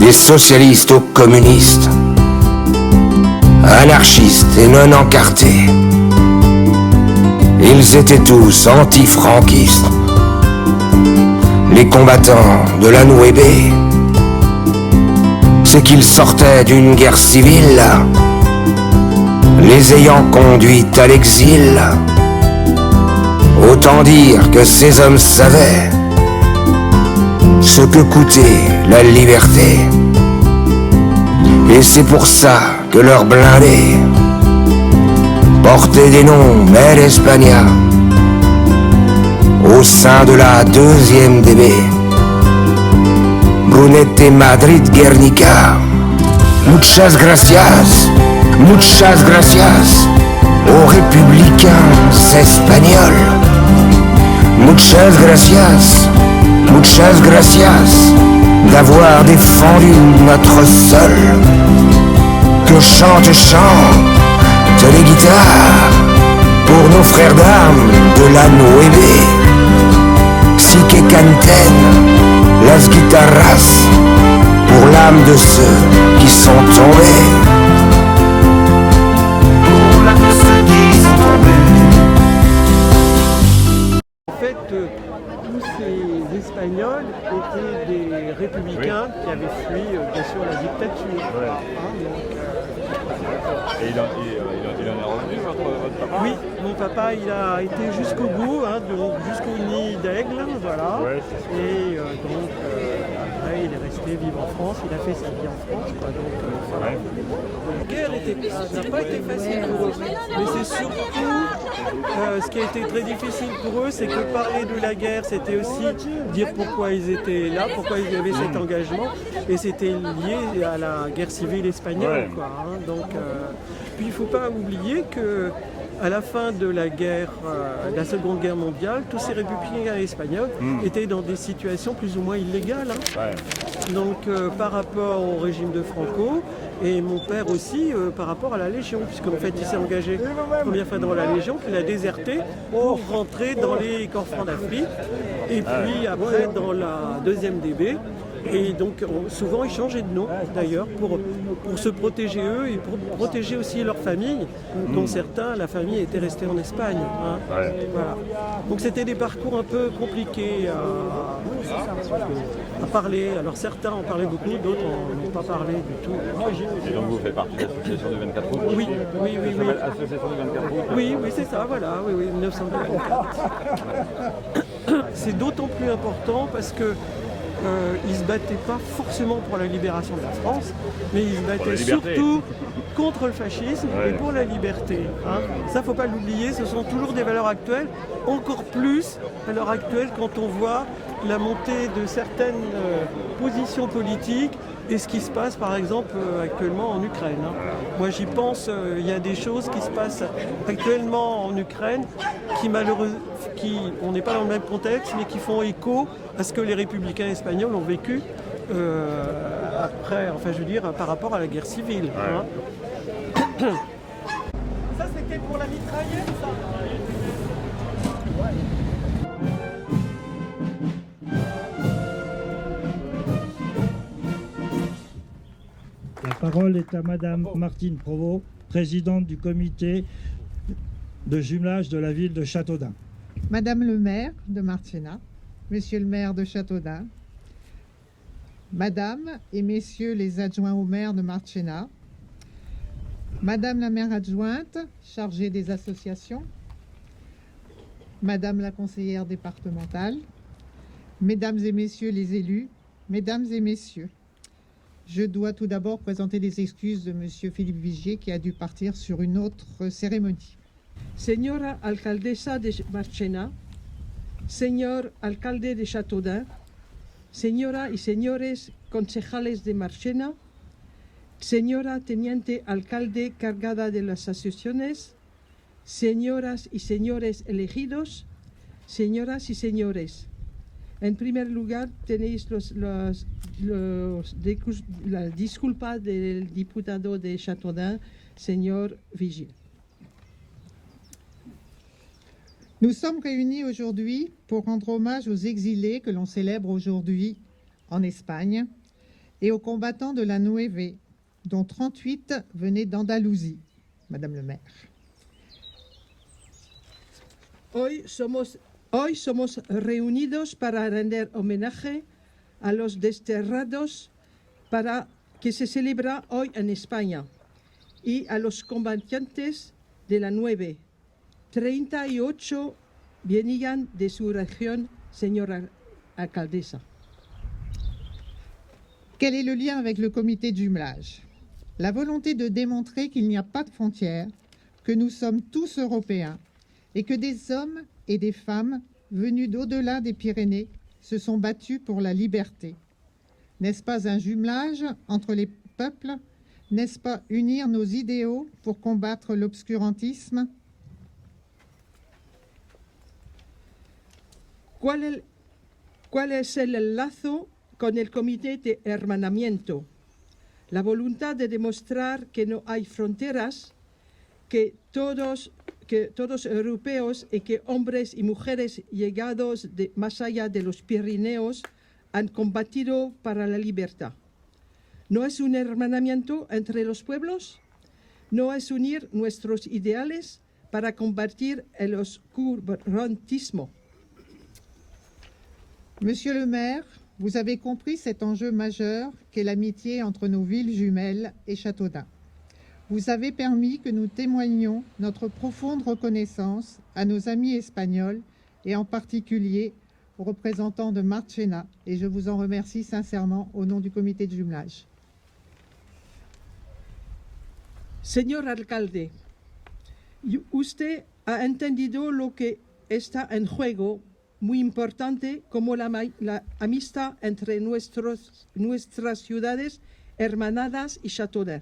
des socialistes aux communistes, anarchistes et non encartés. Ils étaient tous anti-franquistes, les combattants de la Nouébé. C'est qu'ils sortaient d'une guerre civile, les ayant conduits à l'exil. Autant dire que ces hommes savaient ce que coûtait la liberté. Et c'est pour ça que leurs blindés portaient des noms Mer España au sein de la 2e DB. Brunete, Madrid, Guernica. Muchas gracias aux républicains espagnols. Muchas gracias d'avoir défendu notre sol. Que chantent les guitares pour nos frères d'armes de la Nouébé. Si que canten las guitarras pour l'âme de ceux qui sont tombés. Pour l'âme de ceux qui sont tombés. En fait, tous ces Espagnols étaient des républicains qui avaient fui, bien sûr, la dictature. Ouais. Et il en est revenu, votre papa? Oui, mon papa, il a été jusqu'au bout, donc jusqu'au nid d'aigle, voilà. Ouais, et donc, après, il est resté vivre en France, il a fait sa vie en France, quoi, donc, voilà. Ouais. La guerre n'a pas été facile pour eux, mais c'est surtout ce qui a été très difficile pour eux, c'est que parler de la guerre, c'était aussi dire pourquoi ils étaient là, pourquoi ils avaient cet engagement, et c'était lié à la guerre civile espagnole, quoi, donc, puis il ne faut pas oublier que à la fin de la guerre, la Seconde Guerre mondiale, tous ces républicains espagnols étaient dans des situations plus ou moins illégales. Donc par rapport au régime de Franco, et mon père aussi par rapport à la Légion, puisqu'en fait il s'est engagé la première fois dans la Légion, qu'il a déserté pour rentrer dans les corps francs d'Afrique, et puis après dans la 2e DB. Et donc souvent ils changeaient de nom d'ailleurs pour se protéger eux et pour protéger aussi leur famille, dont certains, la famille était restée en Espagne. Voilà. Donc c'était des parcours un peu compliqués à parler. Alors certains en parlaient beaucoup, d'autres n'ont pas parlé du tout. Et donc vous faites partie de l'association du 24 août? Oui. Association du 24 août? Oui, c'est ça, voilà, 1924. C'est d'autant plus important parce que ils ne se battaient pas forcément pour la libération de la France, mais ils se battaient surtout contre le fascisme et pour la liberté. Ça, il ne faut pas l'oublier, ce sont toujours des valeurs actuelles, encore plus à l'heure actuelle quand on voit la montée de certaines positions politiques et ce qui se passe par exemple actuellement en Ukraine. Moi j'y pense, il y a des choses qui se passent actuellement en Ukraine qui malheureusement, on n'est pas dans le même contexte, mais qui font écho à ce que les républicains espagnols ont vécu après, enfin je veux dire, par rapport à la guerre civile. Ça c'était pour la mitraillette, ça. La parole est à Madame Martine Provost, présidente du comité de jumelage de la ville de Châteaudun. Madame le maire de Marchena, Monsieur le maire de Châteaudun, Madame et Messieurs les adjoints au maire de Marchena, Madame la maire adjointe chargée des associations, Madame la conseillère départementale, Mesdames et Messieurs les élus, Mesdames et Messieurs, je dois tout d'abord présenter les excuses de Monsieur Philippe Vigier qui a dû partir sur une autre cérémonie. Señora alcaldesa de Marchena, señor alcalde de Châteaudun, señora y señores concejales de Marchena, señora teniente alcalde cargada de las asociaciones, señoras y señores elegidos, señoras y señores. En primer lugar, tenéis la disculpa del diputado de Châteaudun, señor Vigier. Nous sommes réunis aujourd'hui pour rendre hommage aux exilés que l'on célèbre aujourd'hui en Espagne et aux combattants de la Nueve, dont 38 venaient d'Andalousie. Madame le maire. Hoy somos reunidos para render homenaje a los desterrados que se celebra hoy en España y a los combatientes de la Nueve. 38 venían de su región, señora alcaldesa. Quel est le lien avec le comité de jumelage? La volonté de démontrer qu'il n'y a pas de frontières, que nous sommes tous européens et que des hommes et des femmes venus d'au-delà des Pyrénées se sont battus pour la liberté. N'est-ce pas un jumelage entre les peuples? N'est-ce pas unir nos idéaux pour combattre l'obscurantisme? ¿Cuál es el lazo con el Comité de Hermanamiento? La voluntad de demostrar que no hay fronteras, que todos europeos y que hombres y mujeres llegados más allá de los Pirineos han combatido para la libertad. ¿No es un hermanamiento entre los pueblos? ¿No es unir nuestros ideales para combatir el oscurantismo? Monsieur le maire, vous avez compris cet enjeu majeur qu'est l'amitié entre nos villes jumelles et Châteaudun. Vous avez permis que nous témoignions notre profonde reconnaissance à nos amis espagnols et en particulier aux représentants de Marchena, et je vous en remercie sincèrement au nom du comité de jumelage. Señor alcalde, usted ha entendido lo que está en juego, muy importante como la amistad entre nuestras ciudades hermanadas y Châteaudun.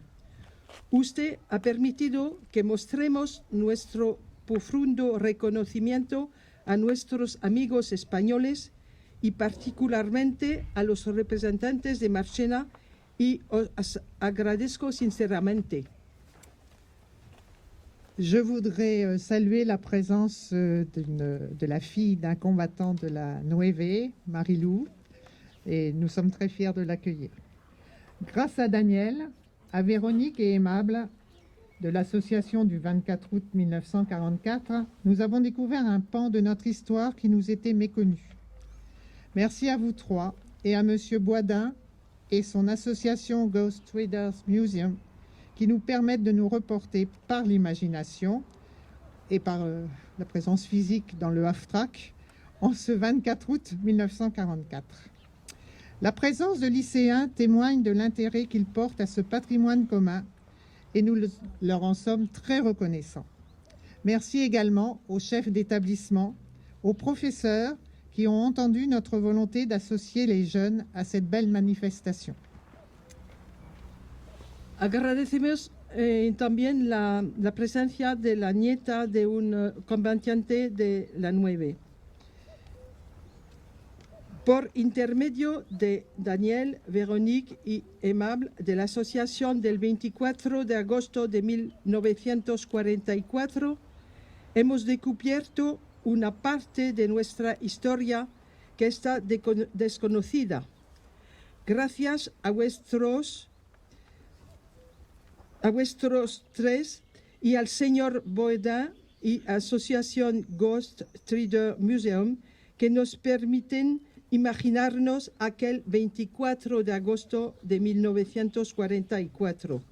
Usted ha permitido que mostremos nuestro profundo reconocimiento a nuestros amigos españoles y particularmente a los representantes de Marchena y os agradezco sinceramente. Je voudrais saluer la présence de la fille d'un combattant de la Nueve, Marie-Lou, et nous sommes très fiers de l'accueillir. Grâce à Daniel, à Véronique et Aimable de l'association du 24 août 1944, nous avons découvert un pan de notre histoire qui nous était méconnu. Merci à vous trois et à Monsieur Boisdin et son association Ghost Readers Museum qui nous permettent de nous reporter par l'imagination et par la présence physique dans le half-track en ce 24 août 1944. La présence de lycéens témoigne de l'intérêt qu'ils portent à ce patrimoine commun et nous leur en sommes très reconnaissants. Merci également aux chefs d'établissement, aux professeurs qui ont entendu notre volonté d'associer les jeunes à cette belle manifestation. Agradecemos también la presencia de la nieta de un combatiente de la Nueve. Por intermedio de Daniel, Véronique y Aimable de la asociación del 24 de agosto de 1944, hemos descubierto una parte de nuestra historia que está desconocida. Gracias a vuestros tres y al señor Boisdin y Asociación Ghost Readers Museum que nos permiten imaginarnos aquel 24 de agosto de 1944.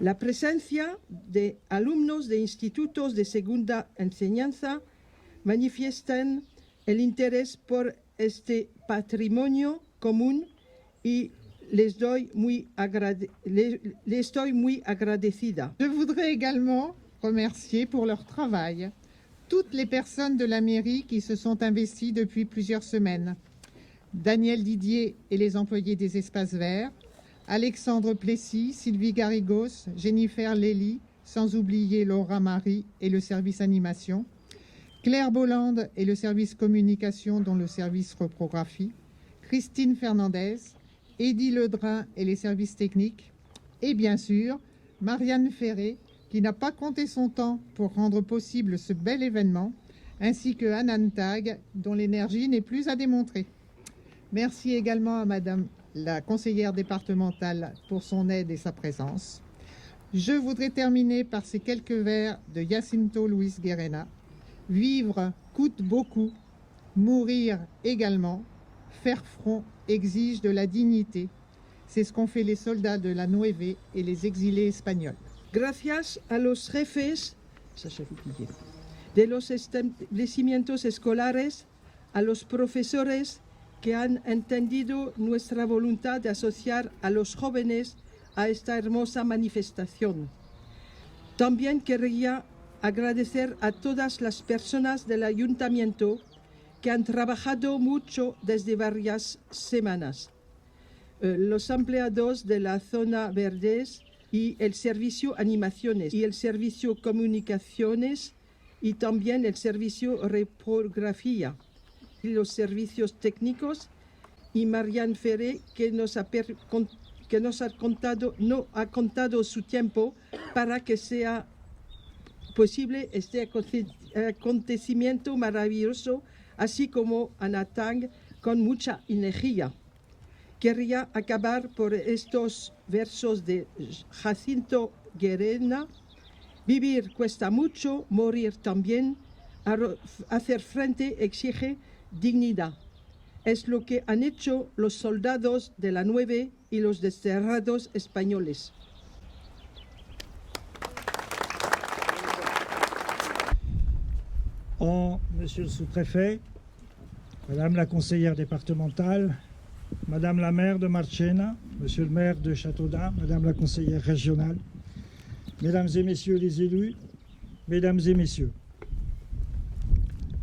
La presencia de alumnos de institutos de segunda enseñanza manifiestan el interés por este patrimonio común y les estoy muy agradecida. Je voudrais également remercier pour leur travail toutes les personnes de la mairie qui se sont investies depuis plusieurs semaines. Daniel Didier et les employés des espaces verts, Alexandre Plessis, Sylvie Garrigos, Jennifer Lély, sans oublier Laura Marie et le service animation, Claire Bolland et le service communication dont le service reprographie, Christine Fernandez, Eddy Ledrin et les services techniques, et bien sûr, Marianne Ferré, qui n'a pas compté son temps pour rendre possible ce bel événement, ainsi que Anan Tag, dont l'énergie n'est plus à démontrer. Merci également à Madame la conseillère départementale pour son aide et sa présence. Je voudrais terminer par ces quelques vers de Jacinto Luis Guerena. Vivre coûte beaucoup, mourir également, faire front exige de la dignité. C'est ce qu'ont fait les soldats de la Nueve et les exilés espagnols. Gracias a los jefes de los establecimientos escolares, a los profesores que han entendido nuestra voluntad de asociar a los jóvenes a esta hermosa manifestación. También querría agradecer a todas las personas del ayuntamiento que han trabajado mucho desde varias semanas. Los empleados de la zona verdes y el servicio animaciones y el servicio comunicaciones y también el servicio reprografía y los servicios técnicos y Marianne Ferré que nos ha contado su tiempo para que sea posible este acontecimiento maravilloso, así como Ana Tang con mucha energía. Querría acabar por estos versos de Jacinto Guerena. Vivir cuesta mucho, morir también. Hacer frente exige dignidad. Es lo que han hecho los soldados de la Nueve y los desterrados españoles. Monsieur le sous-préfet, Madame la conseillère départementale, Madame la maire de Marchena, Monsieur le maire de Châteaudun, Madame la conseillère régionale, Mesdames et Messieurs les élus, Mesdames et Messieurs.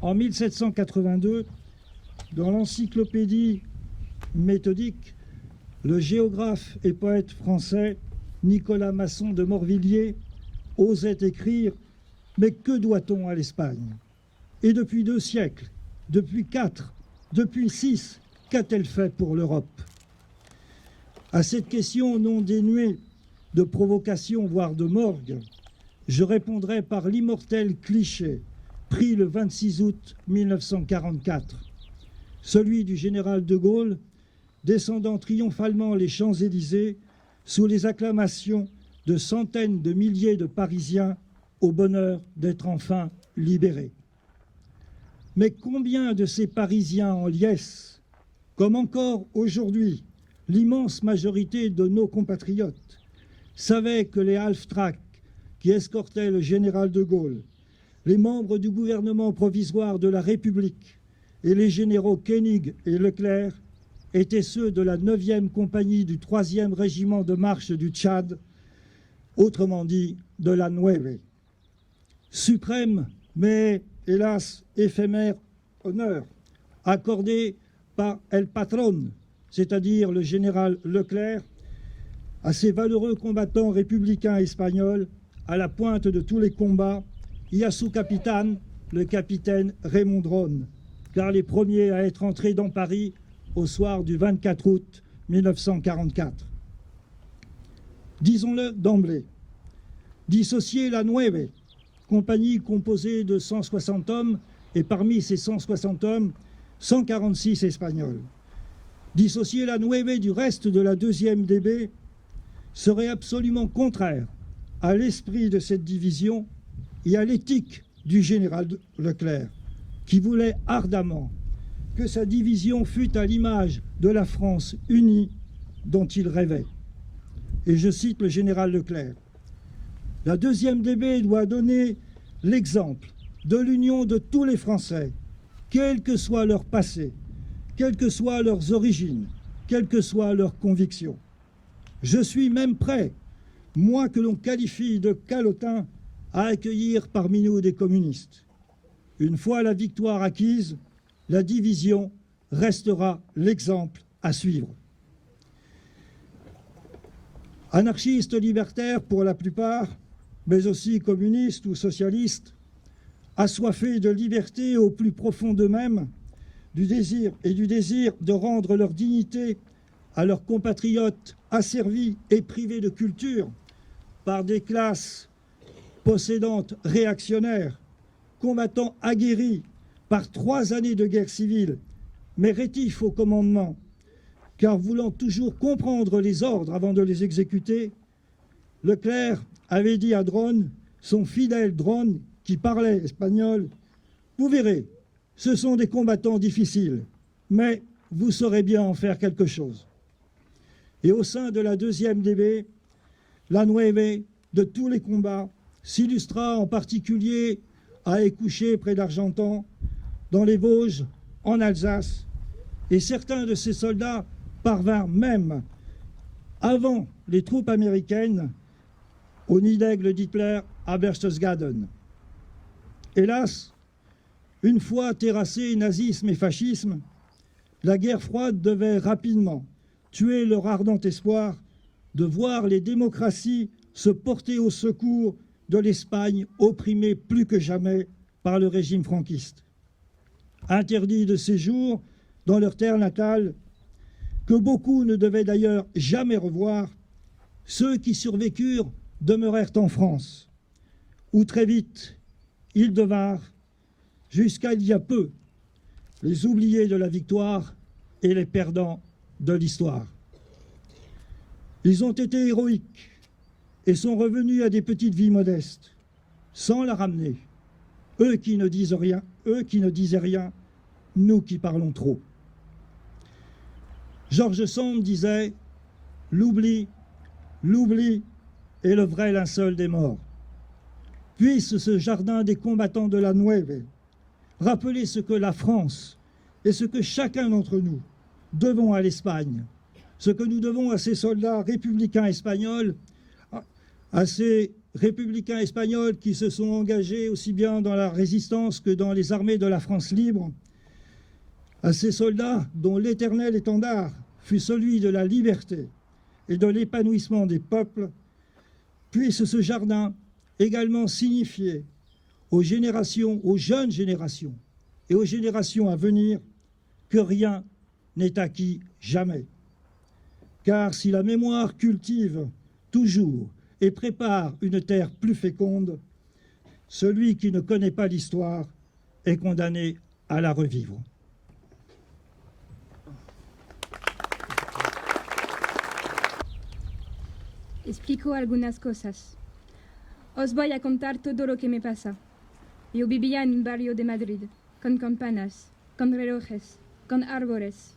En 1782, dans l'encyclopédie méthodique, le géographe et poète français Nicolas Masson de Morvilliers osait écrire « Mais que doit-on à l'Espagne ?» Et depuis 2 siècles, depuis 4, depuis 6, qu'a-t-elle fait pour l'Europe? À cette question non dénuée de provocation, voire de morgue, je répondrai par l'immortel cliché pris le 26 août 1944, celui du général de Gaulle descendant triomphalement les Champs-Élysées sous les acclamations de centaines de milliers de Parisiens au bonheur d'être enfin libérés. Mais combien de ces Parisiens en liesse, comme encore aujourd'hui l'immense majorité de nos compatriotes, savaient que les half-tracks qui escortaient le général de Gaulle, les membres du gouvernement provisoire de la République et les généraux Koenig et Leclerc étaient ceux de la 9e compagnie du 3e régiment de marche du Tchad, autrement dit de la Nueve. Suprême, mais hélas éphémère honneur, accordé par El Patron, c'est-à-dire le général Leclerc, à ces valeureux combattants républicains espagnols, à la pointe de tous les combats, et à son capitaine, le capitaine Raymond Dronne, car les premiers à être entrés dans Paris au soir du 24 août 1944. Disons-le d'emblée, dissocier la Nueve, compagnie composée de 160 hommes, et parmi ces 160 hommes, 146 Espagnols. Dissocier la Nueve du reste de la 2e DB serait absolument contraire à l'esprit de cette division et à l'éthique du général Leclerc, qui voulait ardemment que sa division fût à l'image de la France unie dont il rêvait. Et je cite le général Leclerc. « La 2e DB doit donner l'exemple de l'union de tous les Français, quel que soit leur passé, quelles que soient leurs origines, quelles que soient leurs convictions. Je suis même prêt, moi que l'on qualifie de calotin, à accueillir parmi nous des communistes. Une fois la victoire acquise, la division restera l'exemple à suivre. » Anarchistes libertaires pour la plupart, mais aussi communistes ou socialistes, assoiffés de liberté au plus profond d'eux-mêmes, du désir de rendre leur dignité à leurs compatriotes asservis et privés de culture par des classes possédantes réactionnaires, combattants aguerris par 3 années de guerre civile, mais rétifs au commandement, car voulant toujours comprendre les ordres avant de les exécuter, Leclerc avait dit à Dron, son fidèle Dron qui parlait espagnol, « Vous verrez, ce sont des combattants difficiles, mais vous saurez bien en faire quelque chose. » Et au sein de la 2e DB, la Nueve, de tous les combats, s'illustra en particulier à Écouché près d'Argentan, dans les Vosges, en Alsace, et certains de ces soldats parvinrent même, avant les troupes américaines, au nid d'aigle d'Hitler à Berchtesgaden. Hélas, une fois terrassés nazisme et fascisme, la guerre froide devait rapidement tuer leur ardent espoir de voir les démocraties se porter au secours de l'Espagne opprimée plus que jamais par le régime franquiste. Interdits de séjour dans leur terre natale, que beaucoup ne devaient d'ailleurs jamais revoir, ceux qui survécurent demeurèrent en France, où très vite ils devinrent, jusqu'à il y a peu, les oubliés de la victoire et les perdants de l'histoire. Ils ont été héroïques et sont revenus à des petites vies modestes, sans la ramener. Eux qui ne disent rien, eux qui ne disaient rien, nous qui parlons trop. George Sand disait « L'oubli est le vrai linceul des morts. » Puisse ce jardin des combattants de la Nueve rappeler ce que la France et ce que chacun d'entre nous devons à l'Espagne, ce que nous devons à ces soldats républicains espagnols, à ces républicains espagnols qui se sont engagés aussi bien dans la résistance que dans les armées de la France libre, à ces soldats dont l'éternel étendard fut celui de la liberté et de l'épanouissement des peuples, puisse ce jardin également signifier aux générations, aux jeunes générations et aux générations à venir que rien n'est acquis jamais. Car si la mémoire cultive toujours et prépare une terre plus féconde, celui qui ne connaît pas l'histoire est condamné à la revivre. Explico algunas cosas. Os voy a contar todo lo que me pasa. Yo vivía en un barrio de Madrid, con campanas, con relojes, con árboles.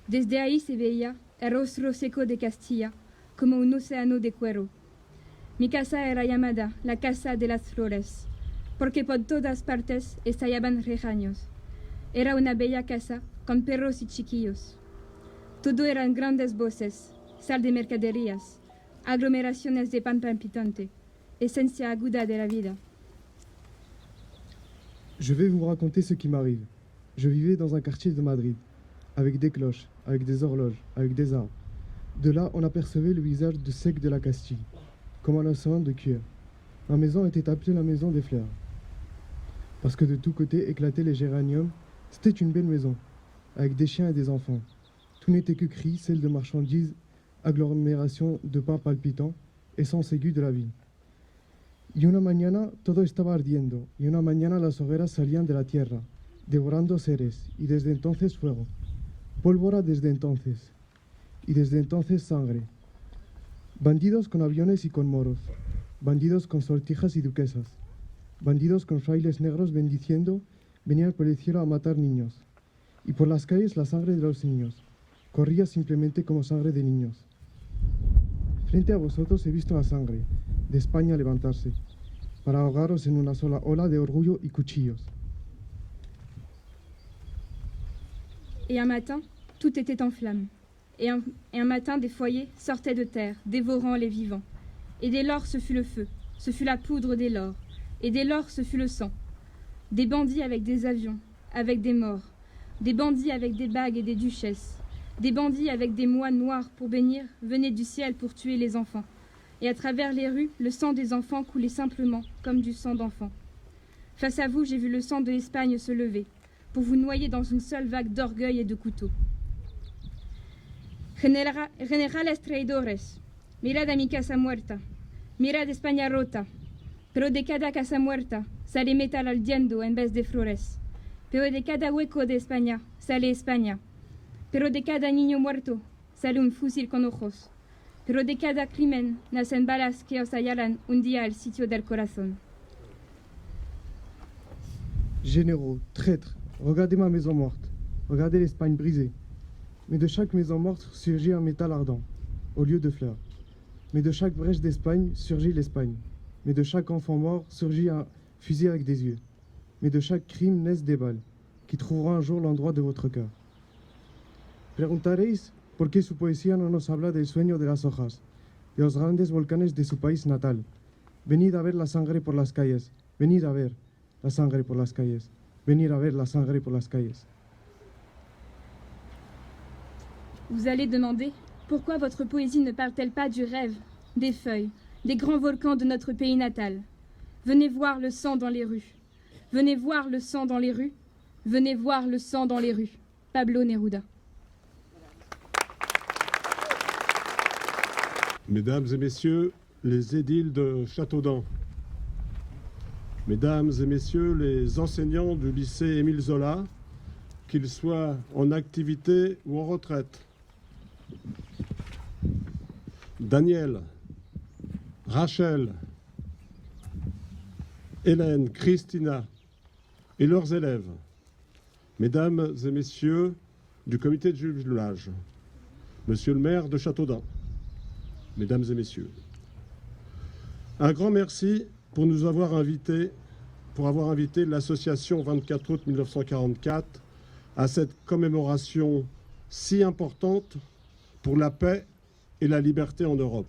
Desde ahí se veía el rostro seco de Castilla, como un océano de cuero. Mi casa era llamada la Casa de las Flores, porque por todas partes estallaban rejaños. Era una bella casa, con perros y chiquillos. Todo eran grandes voces, sal de mercaderías, aglomeraciones de pan palpitante, esencia aguda de la vida. Je vais vous raconter ce qui m'arrive. Je vivais dans un quartier de Madrid, avec des cloches, avec des horloges, avec des arbres. De là, on apercevait le visage de sec de la Castille, comme un océan de cuir. Ma maison était appelée la maison des fleurs, parce que de tous côtés éclataient les géraniums. C'était une belle maison, avec des chiens et des enfants. Tout n'était que cris, celles de marchandises, aglomeración de pan palpitant, essence aiguë de la vie. Y una mañana todo estaba ardiendo, y una mañana las hogueras salían de la tierra, devorando seres, y desde entonces fuego, pólvora desde entonces, y desde entonces sangre. Bandidos con aviones y con moros, bandidos con sortijas y duquesas, bandidos con frailes negros bendiciendo, venían por el cielo a matar niños, y por las calles la sangre de los niños, corría simplemente como sangre de niños. Frente a vosotros he visto la sangre de España levantarse, para ahogaros en una sola ola de orgullo y cuchillos. Et un matin, tout était en flammes. Et un matin, des foyers sortaient de terre, dévorant les vivants. Et dès lors, ce fut le feu, ce fut la poudre dès lors. Et dès lors, ce fut le sang. Des bandits avec des avions, avec des morts. Des bandits avec des bagues et des duchesses. Des bandits avec des moines noirs pour bénir venaient du ciel pour tuer les enfants. Et à travers les rues, le sang des enfants coulait simplement, comme du sang d'enfants. Face à vous, j'ai vu le sang de l'Espagne se lever, pour vous noyer dans une seule vague d'orgueil et de couteaux. Generales traidores, mirad a mi casa muerta, mirad España rota, pero de cada casa muerta sale metal ardiendo en vez de flores, pero de cada hueco de España sale España, Pero de cada niño muerto sale un fusil con ojos. Pero de cada crimen nacen balas que os hallarán un día al sitio del corazón. Généraux, traîtres, regardez ma maison morte, regardez l'Espagne brisée. Mais de chaque maison morte surgit un métal ardent, au lieu de fleurs. Mais de chaque brèche d'Espagne surgit l'Espagne. Mais de chaque enfant mort surgit un fusil avec des yeux. Mais de chaque crime naissent des balles, qui trouveront un jour l'endroit de votre cœur. Preguntaréis por qué su poesía no nos habla del sueño de las hojas, de los grandes volcanes de su país natal. Venid a ver la sangre por las calles, venid a ver la sangre por las calles, venir a ver la sangre por las calles. Vous allez demander pourquoi votre poésie ne parle-t-elle pas du rêve, des feuilles, des grands volcans de notre pays natal. Venez voir le sang dans les rues. Venez voir le sang dans les rues. Venez voir le sang dans les rues. Pablo Neruda. Mesdames et messieurs, les édiles de Châteaudun, mesdames et messieurs, les enseignants du lycée Émile Zola, qu'ils soient en activité ou en retraite, Daniel, Rachel, Hélène, Christina et leurs élèves, mesdames et messieurs du comité de jumelage, monsieur le maire de Châteaudun, mesdames et messieurs, un grand merci pour nous avoir invités, pour avoir invité l'association 24 août 1944 à cette commémoration si importante pour la paix et la liberté en Europe.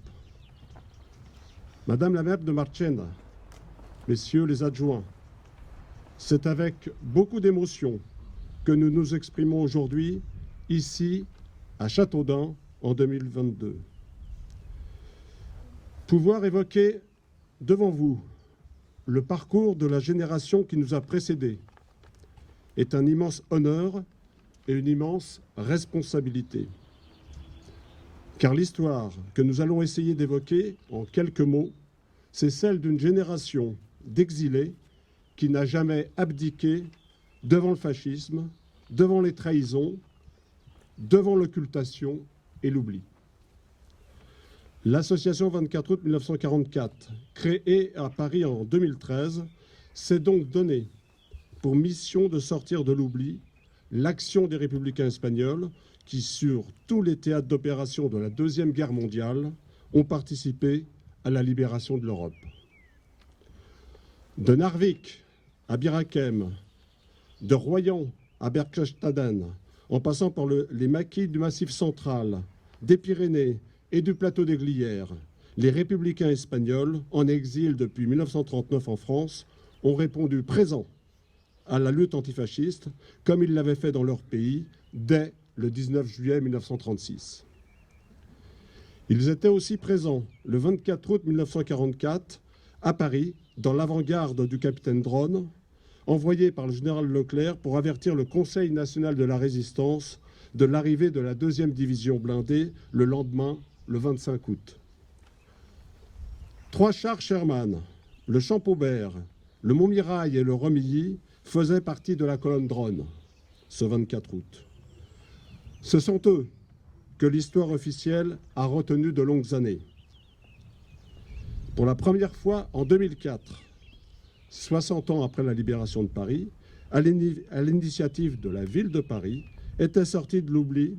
Madame la maire de Marchena, messieurs les adjoints, c'est avec beaucoup d'émotion que nous nous exprimons aujourd'hui ici à Châteaudun en 2022. Pouvoir évoquer devant vous le parcours de la génération qui nous a précédés est un immense honneur et une immense responsabilité. Car l'histoire que nous allons essayer d'évoquer en quelques mots, c'est celle d'une génération d'exilés qui n'a jamais abdiqué devant le fascisme, devant les trahisons, devant l'occultation et l'oubli. L'association 24 août 1944, créée à Paris en 2013, s'est donc donnée pour mission de sortir de l'oubli l'action des républicains espagnols qui, sur tous les théâtres d'opération de la Deuxième Guerre mondiale, ont participé à la libération de l'Europe. De Narvik à Bir Hakeim, de Royan à Berchtesgaden, en passant par les maquis du Massif central, des Pyrénées et du plateau des Glières, les républicains espagnols, en exil depuis 1939 en France, ont répondu présent à la lutte antifasciste, comme ils l'avaient fait dans leur pays dès le 19 juillet 1936. Ils étaient aussi présents le 24 août 1944 à Paris, dans l'avant-garde du capitaine Dronne, envoyé par le général Leclerc pour avertir le Conseil national de la résistance de l'arrivée de la 2e division blindée le lendemain, le 25 août. 3 chars Sherman, le Champaubert, le Montmirail et le Romilly faisaient partie de la colonne Dronne ce 24 août. Ce sont eux que l'histoire officielle a retenu de longues années. Pour la première fois en 2004, 60 ans après la libération de Paris, à l'initiative de la ville de Paris, était sortie de l'oubli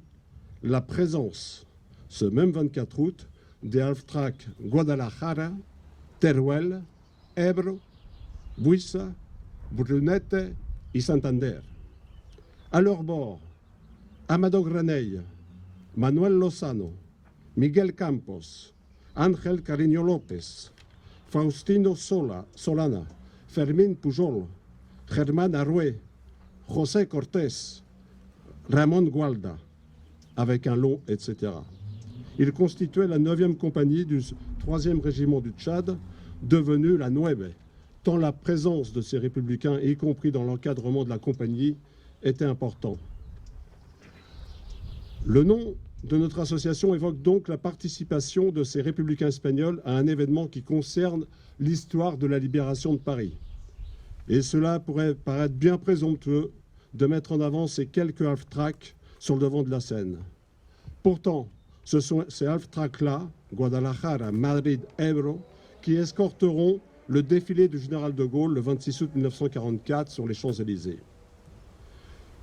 la présence, ce même 24 août, des half-tracks Guadalajara, Teruel, Ebro, Buissa, Brunete et Santander. À leur bord, Amado Granell, Manuel Lozano, Miguel Campos, Ángel Carreño López, Faustino Solana, Fermín Pujol, Germán Arrué, José Cortés, Ramón Gualda, avec un long etc. Il constituait la 9e compagnie du 3e régiment du Tchad, devenue la Nueve, tant la présence de ces républicains, y compris dans l'encadrement de la compagnie, était important. Le nom de notre association évoque donc la participation de ces républicains espagnols à un événement qui concerne l'histoire de la libération de Paris. Et cela pourrait paraître bien présomptueux de mettre en avant ces quelques half-tracks sur le devant de la scène. Pourtant, ce sont ces half-tracks-là, Guadalajara, Madrid, Ebro, qui escorteront le défilé du général de Gaulle le 26 août 1944 sur les Champs-Élysées.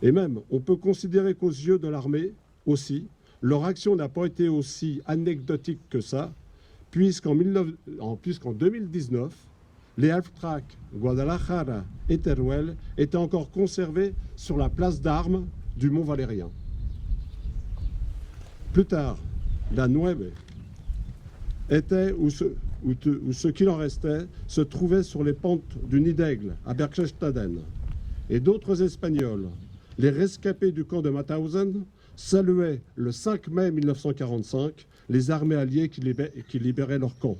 Et même, on peut considérer qu'aux yeux de l'armée aussi, leur action n'a pas été aussi anecdotique que ça, puisqu'en 2019, les half-tracks Guadalajara et Teruel étaient encore conservés sur la place d'armes du Mont Valérien. Plus tard, la Nueve était où ce qu'il en restait se trouvait sur les pentes du Nid d'Aigle à Berchtesgaden. Et d'autres Espagnols, les rescapés du camp de Mauthausen, saluaient le 5 mai 1945 les armées alliées qui libéraient leur camp.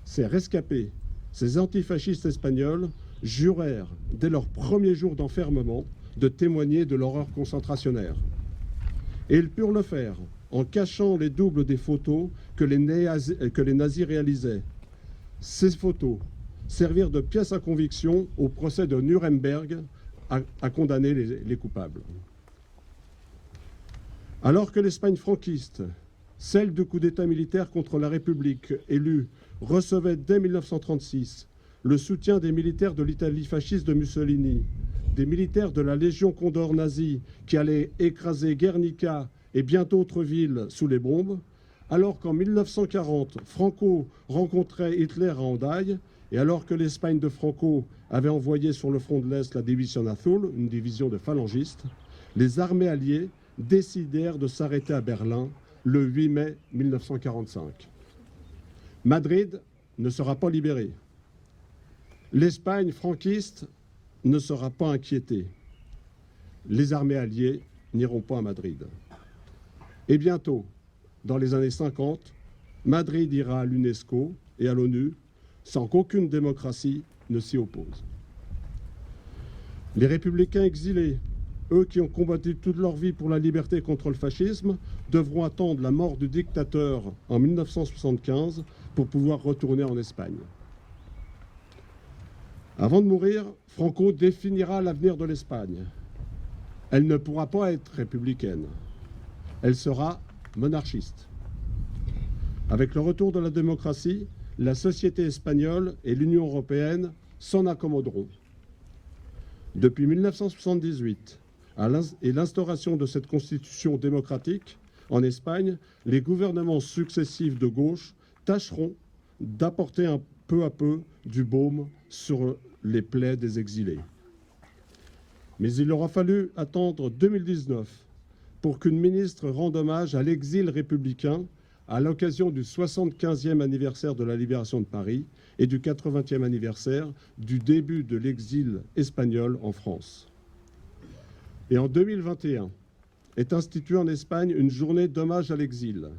Ces rescapés, ces antifascistes espagnols, jurèrent dès leur premier jour d'enfermement de témoigner de l'horreur concentrationnaire. Et ils purent le faire en cachant les doubles des photos que les nazis réalisaient. Ces photos servirent de pièces à conviction au procès de Nuremberg à condamner les coupables. Alors que l'Espagne franquiste, celle du coup d'État militaire contre la République élue, recevait dès 1936 le soutien des militaires de l'Italie fasciste de Mussolini, des militaires de la Légion Condor nazie qui allaient écraser Guernica et bien d'autres villes sous les bombes, alors qu'en 1940, Franco rencontrait Hitler à Hendaye, et alors que l'Espagne de Franco avait envoyé sur le front de l'Est la División Azul, une division de phalangistes, les armées alliées décidèrent de s'arrêter à Berlin le 8 mai 1945. Madrid ne sera pas libérée. L'Espagne franquiste ne sera pas inquiétée. Les armées alliées n'iront pas à Madrid. Et bientôt, dans les années 50, Madrid ira à l'UNESCO et à l'ONU sans qu'aucune démocratie ne s'y oppose. Les républicains exilés, eux qui ont combattu toute leur vie pour la liberté contre le fascisme, devront attendre la mort du dictateur en 1975 pour pouvoir retourner en Espagne. Avant de mourir, Franco définira l'avenir de l'Espagne. Elle ne pourra pas être républicaine. Elle sera monarchiste. Avec le retour de la démocratie, la société espagnole et l'Union européenne s'en accommoderont. Depuis 1978 et l'instauration de cette constitution démocratique en Espagne, les gouvernements successifs de gauche tâcheront d'apporter un peu à peu du baume sur les plaies des exilés. Mais il aura fallu attendre 2019 pour qu'une ministre rende hommage à l'exil républicain à l'occasion du 75e anniversaire de la libération de Paris et du 80e anniversaire du début de l'exil espagnol en France. Et en 2021 est instituée en Espagne une journée d'hommage à l'exil.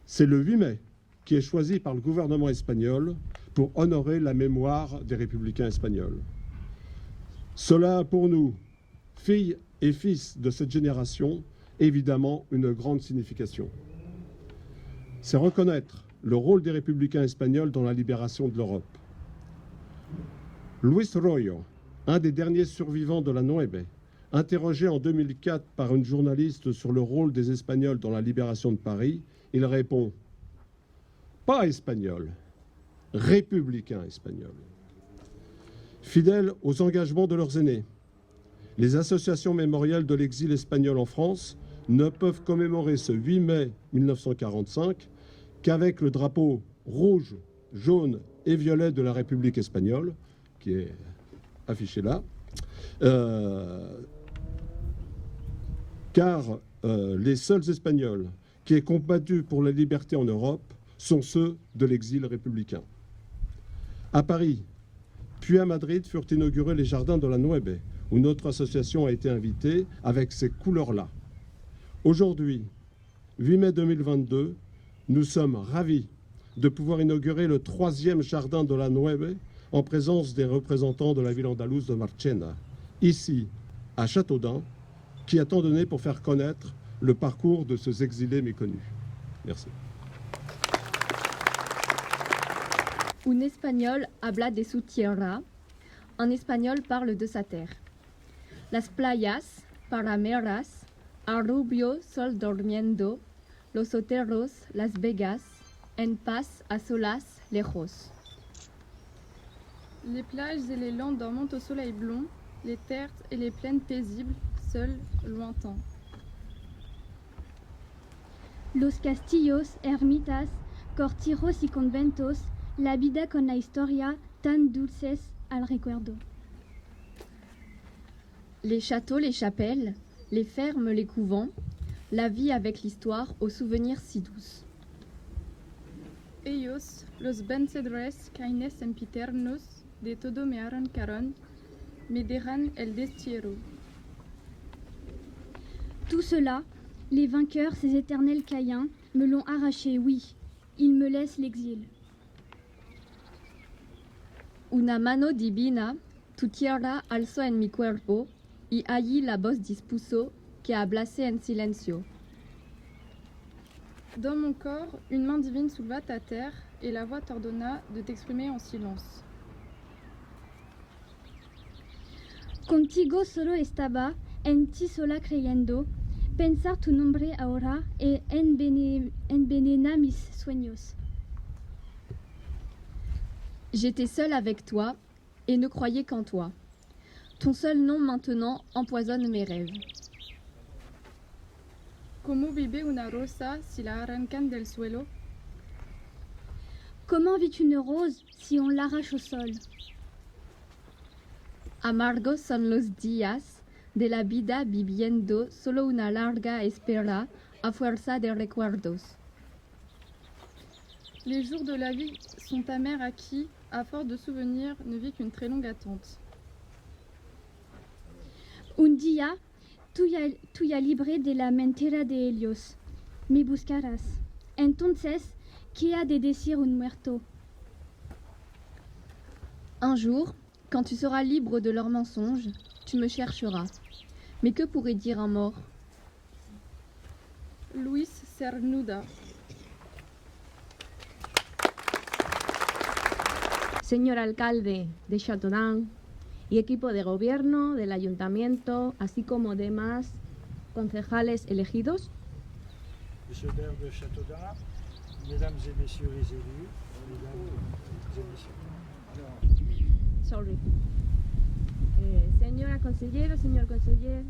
C'est le 8 mai qui est choisi par le gouvernement espagnol pour honorer la mémoire des républicains espagnols. Cela a pour nous, filles et fils de cette génération, évidemment une grande signification. C'est reconnaître le rôle des républicains espagnols dans la libération de l'Europe. Luis Royo, un des derniers survivants de la Nueve, interrogé en 2004 par une journaliste sur le rôle des Espagnols dans la libération de Paris, il répond « Pas espagnol, républicain espagnol ». Fidèles aux engagements de leurs aînés, les associations mémoriales de l'exil espagnol en France ne peuvent commémorer ce 8 mai 1945 qu'avec le drapeau rouge, jaune et violet de la République espagnole, qui est affiché là, car les seuls Espagnols qui aient combattu pour la liberté en Europe sont ceux de l'exil républicain. À Paris, puis à Madrid furent inaugurés les jardins de la Nueve, où notre association a été invitée avec ces couleurs-là. Aujourd'hui, 8 mai 2022, nous sommes ravis de pouvoir inaugurer le 3e jardin de la Nueve en présence des représentants de la ville andalouse de Marchena, ici, à Châteaudun, qui a tant donné pour faire connaître le parcours de ces exilés méconnus. Merci. Un espagnol habla de su tierra. Un espagnol parle de sa terre. Las playas, parameras, un rubio sol durmiendo, los hoteros, Las Vegas, en paz a solas lejos. Les plages et les landes dormant au soleil blond, les terres et les plaines paisibles, seuls, lointains. Los castillos, ermitas, cortijos y conventos, la vida con la historia tan dulces al recuerdo. Les châteaux, les chapelles, les fermes, les couvents, la vie avec l'histoire aux souvenirs si douces. Ellos, los vencedores caines sempiternos, de todo me arrancaron, me dejan el destierro. Tout cela, les vainqueurs, ces éternels Caïns, me l'ont arraché, oui, ils me laissent l'exil. Una mano divina, tu tierra alzó en mi cuerpo, y allí la voz dispuso que hablase en silencio. Dans mon corps, une main divine souleva ta terre, et la voix t'ordonna de t'exprimer en silence. Contigo solo estaba, en ti sola creyendo, pensar tu nombre ahora e envenena mis sueños. J'étais seule avec toi et ne croyais qu'en toi. Ton seul nom maintenant empoisonne mes rêves. Como vive una rosa si la arrancan del suelo? Comment vit une rose si on l'arrache au sol? Amargos son los días de la vida viviendo solo una larga espera a fuerza de recuerdos. Les jours de la vie sont amers à qui, à force de souvenirs, ne vit qu'une très longue attente. Un día, tú ya libre de la mentira de ellos, me buscarás. Entonces, ¿qué ha de decir un muerto? Un jour, quand tu seras libre de leurs mensonges, tu me chercheras. Mais que pourrait dire un mort? Luis Cernuda. Señor alcalde de Châteaudun y equipo de gobierno del ayuntamiento, así como demás concejales elegidos. Monsieur le maire de Châteaudun, mesdames et messieurs les élus, mesdames et messieurs. Sorry. Señora consejero, señor conseller.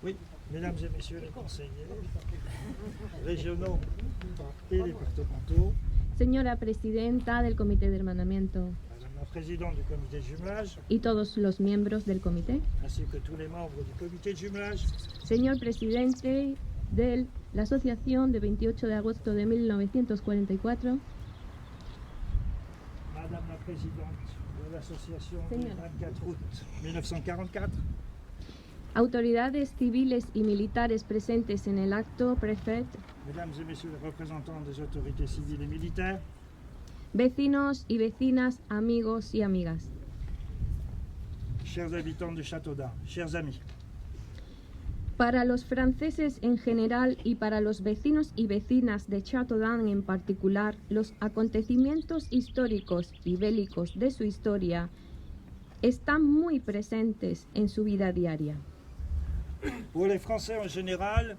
Oui, mesdames et messieurs les conseillers régionaux et départementaux. Señora presidenta del comité de hermanamiento. Madame la présidente du comité de jumelage. Y todos los miembros del comité. Ainsi que tous les membres du comité de jumelage. Señor presidente de la asociación de 28 de agosto de 1944. Madame la présidente de l'association du 24 août 1944. Autoridades civiles y militares presentes en el acto, prefect. Mesdames et messieurs les représentants des autorités civiles et militaires. Vecinos y vecinas, amigos y amigas. Chers habitants de Châteaudun, chers amis. Para los franceses en general y para los vecinos y vecinas de Châteaudun en particular, los acontecimientos históricos y bélicos de su historia están muy presentes en su vida diaria. Pour les Français en général,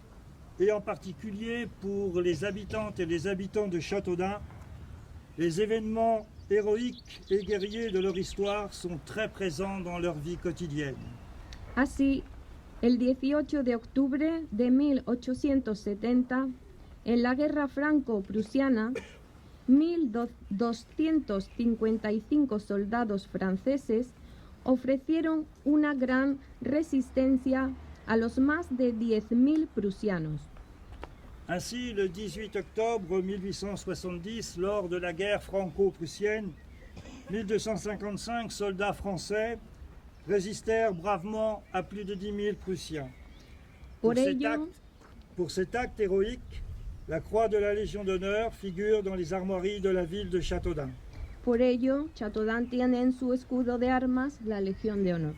et en particulier pour les habitantes et les habitants de Châteaudun, les événements héroïques et guerriers de leur histoire sont très présents dans leur vie quotidienne. Así, el 18 de octubre de 1870, en la guerra franco-prusiana, 1.255 soldados franceses ofrecieron una gran resistencia a los más de 10.000 prusianos. Ainsi, le 18 octobre 1870, lors de la guerre franco-prussienne, 1255 soldats français résistèrent bravement à plus de 10 000 Prussiens. Pour cet acte héroïque, la croix de la Légion d'honneur figure dans les armoiries de la ville de Châteaudun. Por ello, Châteaudun tiene en su escudo de armas la Legión de Honor.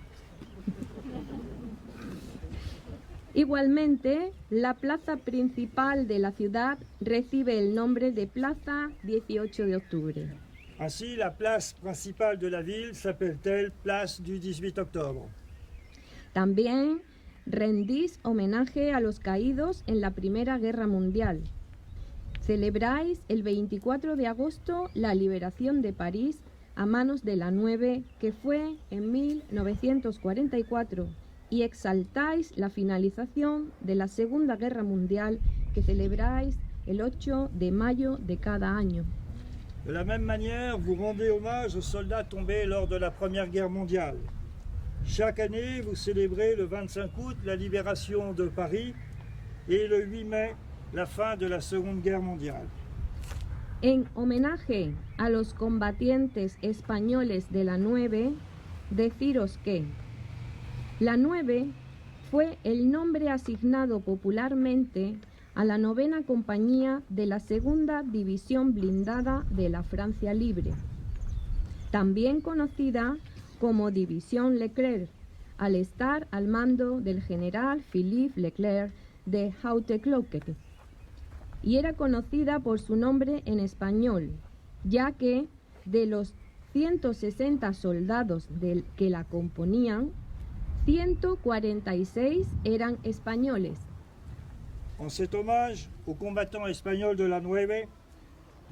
Igualmente, la plaza principal de la ciudad recibe el nombre de Plaza 18 de Octubre. Ainsi, la place principale de la ville s'appelle-t-elle Place du 18 octobre. También rendís homenaje a los caídos en la Primera Guerra Mundial. Celebráis el 24 de agosto la liberación de París a manos de la 9, que fue en 1944, y exaltáis la finalización de la Segunda Guerra Mundial, que celebráis el 8 de mayo de cada año. De la même manière, vous rendez hommage aux soldats tombés lors de la Première Guerre mondiale. Chaque année, vous célébrez le 25 août la libération de Paris et le 8 mai la fin de la Seconde Guerre mondiale. En homenaje a los combatientes españoles de la 9, deciros que la 9 fue el nombre asignado popularmente a la 9ª compañía de la 2ª División Blindada de la Francia Libre, también conocida como División Leclerc, al estar al mando del general Philippe Leclerc de Haute-Cloquet, y era conocida por su nombre en español, ya que de los 160 soldados que la componían, 146 eran españoles. En cet hommage aux combattants espagnols de la 9,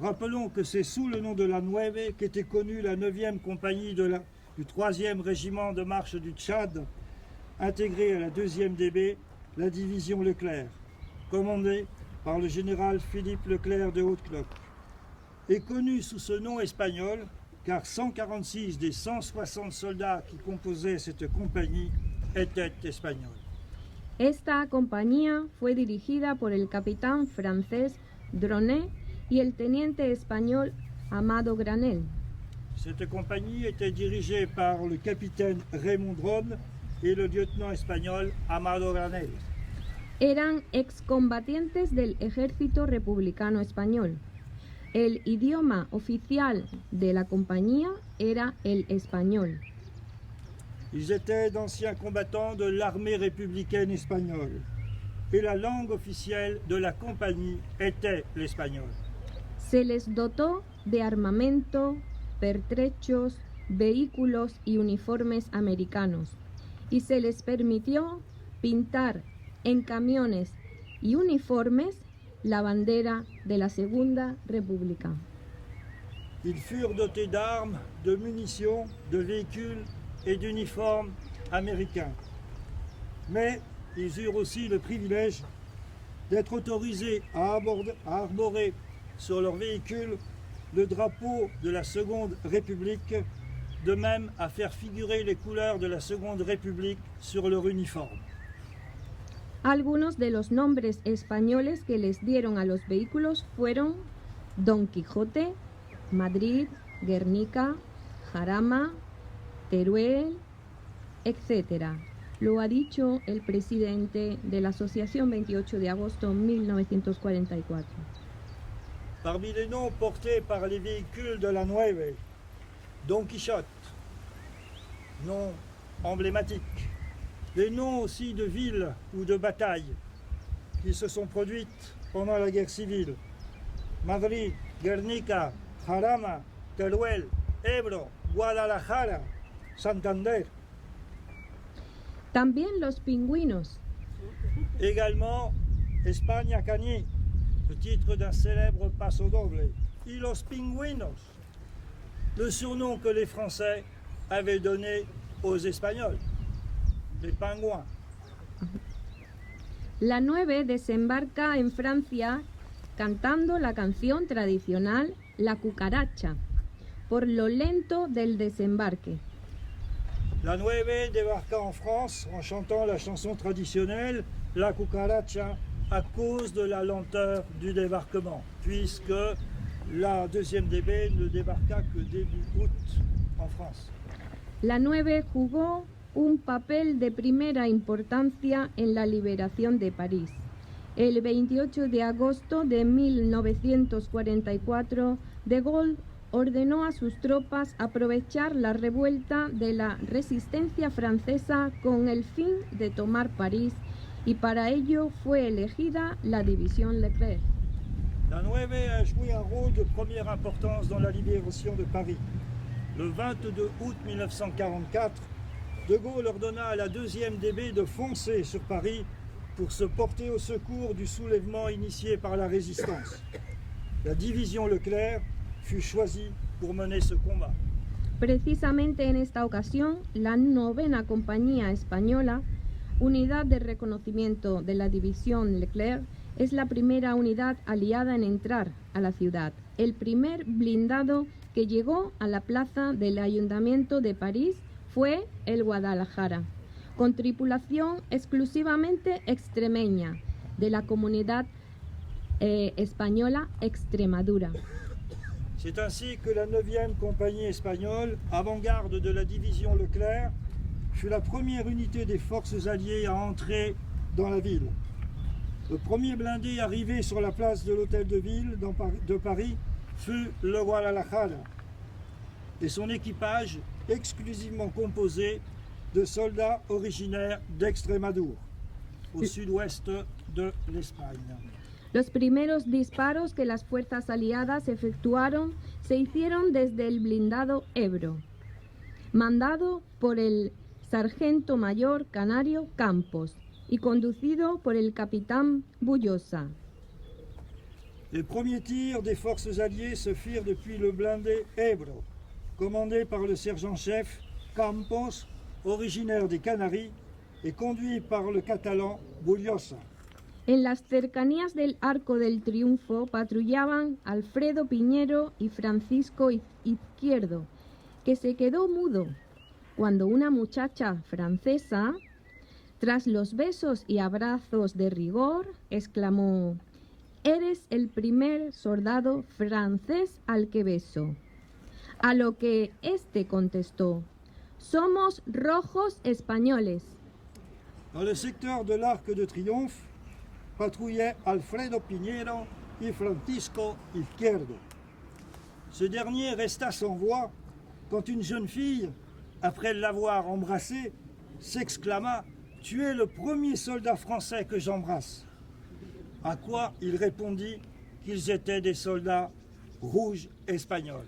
rappelons que c'est sous le nom de la 9 qu'était connue la 9e compagnie du 3e régiment de marche du Tchad, intégrée à la 2e DB, la division Leclerc, commandée par le général Philippe Leclerc de Haute-Cloque, est connue sous ce nom espagnol car 146 des 160 soldats qui composaient cette compagnie étaient espagnols. Esta compañía fue dirigida por el capitán francés Dronet y el teniente español Amado Granel. Cette compagnie était dirigée par le capitaine Raymond Dron et le lieutenant espagnol Amado Granel. Eran excombatientes del ejército republicano español. El idioma oficial de la compañía era el español. Ils étaient d'anciens combattants de l'armée républicaine espagnole et la langue officielle de la compagnie était l'espagnol. Se les dotó de armamento, pertrechos, vehículos y uniformes americanos, y se les permitió pintar en camiones y uniformes la bandera de la Segunda República. Ils furent dotés d'armes, de munitions, de véhicules et d'uniformes américains. Mais ils eurent aussi le privilège d'être autorisés à arborer sur leur véhicule le drapeau de la Seconde République, de même à faire figurer les couleurs de la Seconde République sur leur uniforme. Algunos de los nombres españoles que les dieron a los vehículos fueron Don Quijote, Madrid, Guernica, Jarama, Teruel, etc. Lo ha dicho el presidente de la Asociación 28 de agosto de 1944. Parmi les noms portés par les véhicules de la 9, Don Quichotte, nom emblématique. Les noms aussi de villes ou de batailles qui se sont produites pendant la guerre civile. Madrid, Guernica, Jarama, Teruel, Ebro, Guadalajara, Santander. También los pingüinos. Également, España Cañí, le titre d'un célèbre paso doble. Y los pingüinos, le surnom que les Français avaient donné aux Espagnols, les pingouins. La 9 desembarca en Francia cantando la canción tradicional La Cucaracha, por lo lento del desembarque. La 9 débarqua en France en chantant la chanson traditionnelle La Cucaracha à cause de la lenteur du débarquement, puisque la 2e DB ne débarqua que début août en France. La 9 jugó un papel de primera importancia en la liberación de París. El 28 de agosto de 1944, De Gaulle ordenó a sus tropas aprovechar la revuelta de la resistencia francesa con el fin de tomar París, y para ello fue elegida la División Leclerc. La 9 a joué un rôle de première importance dans la libération de Paris. Le 22 août 1944, De Gaulle ordonna à la 2e DB de foncer sur Paris pour se porter au secours du soulèvement initié par la résistance. La division Leclerc fut choisie pour mener ce combat. Precisamente en esta ocasión, la 9ª Compañía Española, unidad de reconocimiento de la División Leclerc, es la primera unidad aliada en entrar a la ciudad. El primer blindado que llegó a la plaza del Ayuntamiento de París fue el Guadalajara, con tripulación exclusivamente extremeña de la comunidad española Extremadura. C'est ainsi que la 9e compagnie espagnole, avant-garde de la division Leclerc, fut la première unité des forces alliées à entrer dans la ville. Le premier blindé arrivé sur la place de l'hôtel de ville de Paris fut le Guadalajara et son équipage exclusivement composé de soldats originaires d'Extremadura, au sud-ouest de l'Espagne. Los primeros disparos que las fuerzas aliadas efectuaron se hicieron desde el blindado Ebro, mandado por el sargento mayor canario Campos y conducido por el capitán Bullosa. Les premiers tirs des forces alliées se firent depuis le blindé Ebro, commandé par le sergent-chef Campos, originaire des Canaries, et conduit par le catalan Bullosa. En las cercanías del Arco del Triunfo patrullaban Alfredo Piñero y Francisco Izquierdo, que se quedó mudo cuando una muchacha francesa, tras los besos y abrazos de rigor, exclamó: «Eres el primer soldado francés al que beso». A lo que éste contestó: «Somos rojos españoles». Dans le secteur de l'Arc de Triomphe, patrouillaient Alfredo Piñero y Francisco Izquierdo. Ce dernier resta sans voix quand une jeune fille, après l'avoir embrassé, s'exclama « Tu es le premier soldat français que j'embrasse ». À quoi il répondit qu'ils étaient des soldats rouges espagnols.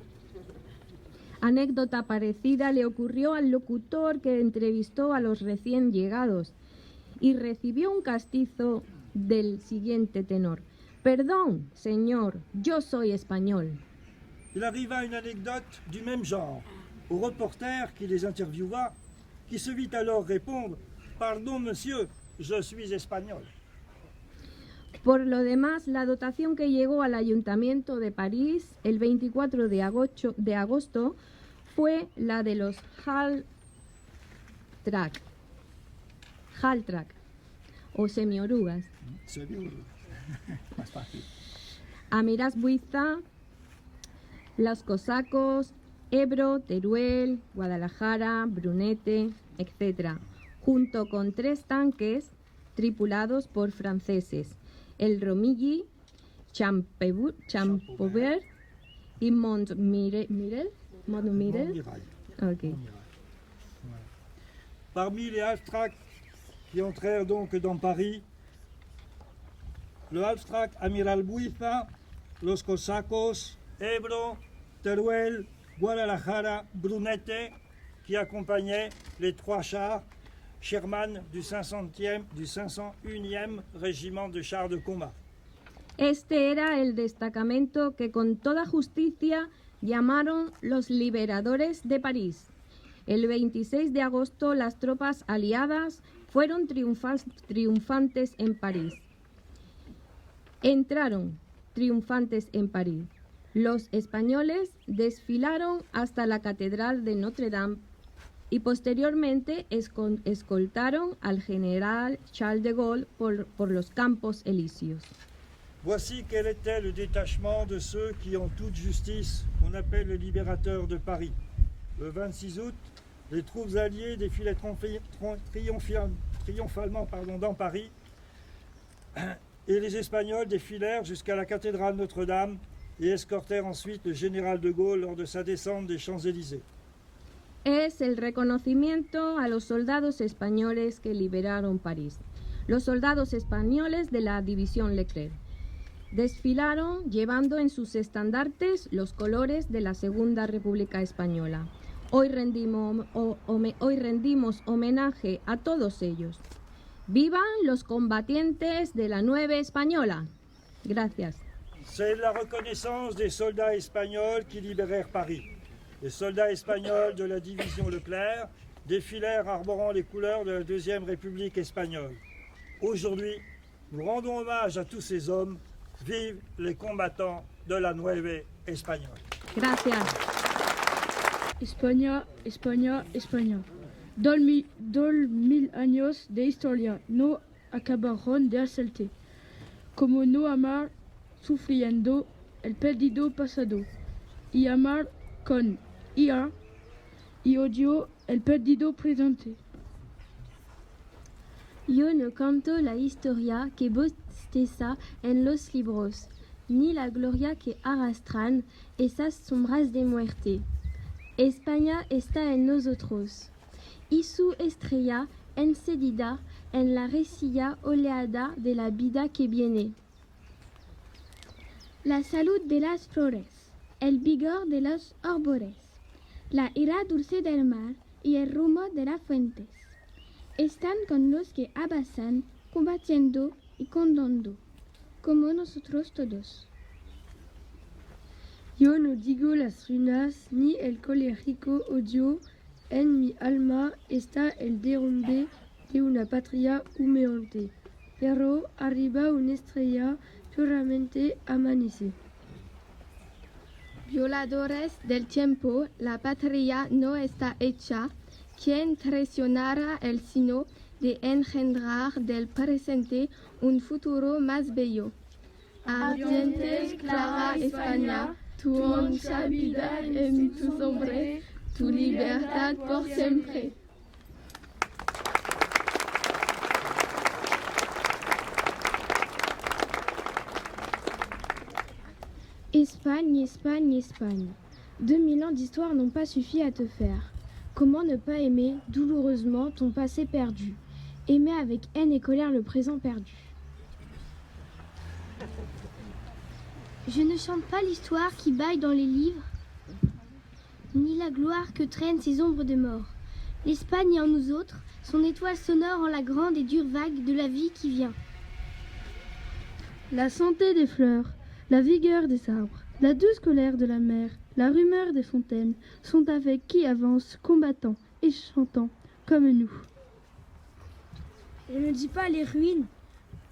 Anécdota parecida le ocurrió al locutor que entrevistó a los recién llegados y recibió un castizo del siguiente tenor: «Perdón, señor, yo soy español». Il arriva une anecdote du même genre au reporter qui les interviewa, qui se vit alors répondre « Pardon, monsieur, je suis espagnol ». Por lo demás, la dotación que llegó al Ayuntamiento de París el 24 de agosto fue la de los Haltrak o semiorugas. Amiras Buiza, los cosacos, Ebro, Teruel, Guadalajara, Brunete, etc., junto con 3 tanques tripulados por franceses: el Romilly, Champaubert y Montmirel. Okay. Parmi les Haltrak qui entrèrent donc dans Paris, le Haltrak Amiral Buiza, los cosacos, Ebro, Teruel, Guadalajara, Brunete, qui accompagnaient les 3 chars Sherman du 501e régiment de chars de combat. Este era el destacamento que con toda justicia llamaron los liberadores de París. El 26 de agosto las tropas aliadas fueron triunfantes en París. Entraron triunfantes en París. Los españoles desfilaron hasta la Catedral de Notre Dame y posteriormente escoltaron al general Charles de Gaulle por los Campos Elíseos. Voici quel était le détachement de ceux qui, en toute justice, on appelle les libérateurs de Paris. Le 26 août, les troupes alliées défilaient triomphalement dans Paris et les Espagnols défilèrent jusqu'à la cathédrale Notre-Dame et escortèrent ensuite le général de Gaulle lors de sa descente des Champs-Élysées. Es el reconocimiento a los soldados españoles que liberaron París. Los soldados españoles de la División Leclerc desfilaron llevando en sus estandartes los colores de la Segunda República Española. Hoy rendimos homenaje a todos ellos. ¡Vivan los combatientes de la 9 española! Gracias. C'est la reconnaissance des soldats espagnols qui libérèrent Paris. Les soldats espagnols de la division Leclerc défilèrent arborant les couleurs de la Deuxième République espagnole. Aujourd'hui, nous rendons hommage à tous ces hommes. Vive les combattants de la 9 espagnole. Gracias. España, España, España. 2000 años de historia no acabaron de hacerte. Como no amar sufriendo el perdido pasado y amar con ira y odio el perdido presente. Yo no canto la historia que bosteza en los libros, ni la gloria que arrastran esas sombras de muerte. España está en nosotros, y su estrella encendida en la reciente oleada de la vida que viene. La salud de las flores, el vigor de los árboles, la ira dulce del mar y el rumor de las fuentes están con los que avanzan, combatiendo y condando, como nosotros todos. Yo no digo las ruinas ni el colérico odio, en mi alma está el derrumbe de una patria humeante, pero arriba una estrella puramente amanece. Violadores del tiempo, la patria no está hecha. Quien traicionara el sino de engendrar del presente un futuro más bello. Ardiente, clara España, tu honra vida en tu nombre, tu libertad por siempre. Espagne, Espagne, Espagne. 2000 ans d'histoire n'ont pas suffi à te faire. Comment ne pas aimer douloureusement ton passé perdu? Aimer avec haine et colère le présent perdu. Je ne chante pas l'histoire qui bâille dans les livres, ni la gloire que traînent ces ombres de mort. L'Espagne est en nous autres, son étoile sonore en la grande et dure vague de la vie qui vient. La santé des fleurs, la vigueur des arbres, la douce colère de la mer, la rumeur des fontaines sont avec qui avance, combattant et chantant comme nous. Je ne dis pas les ruines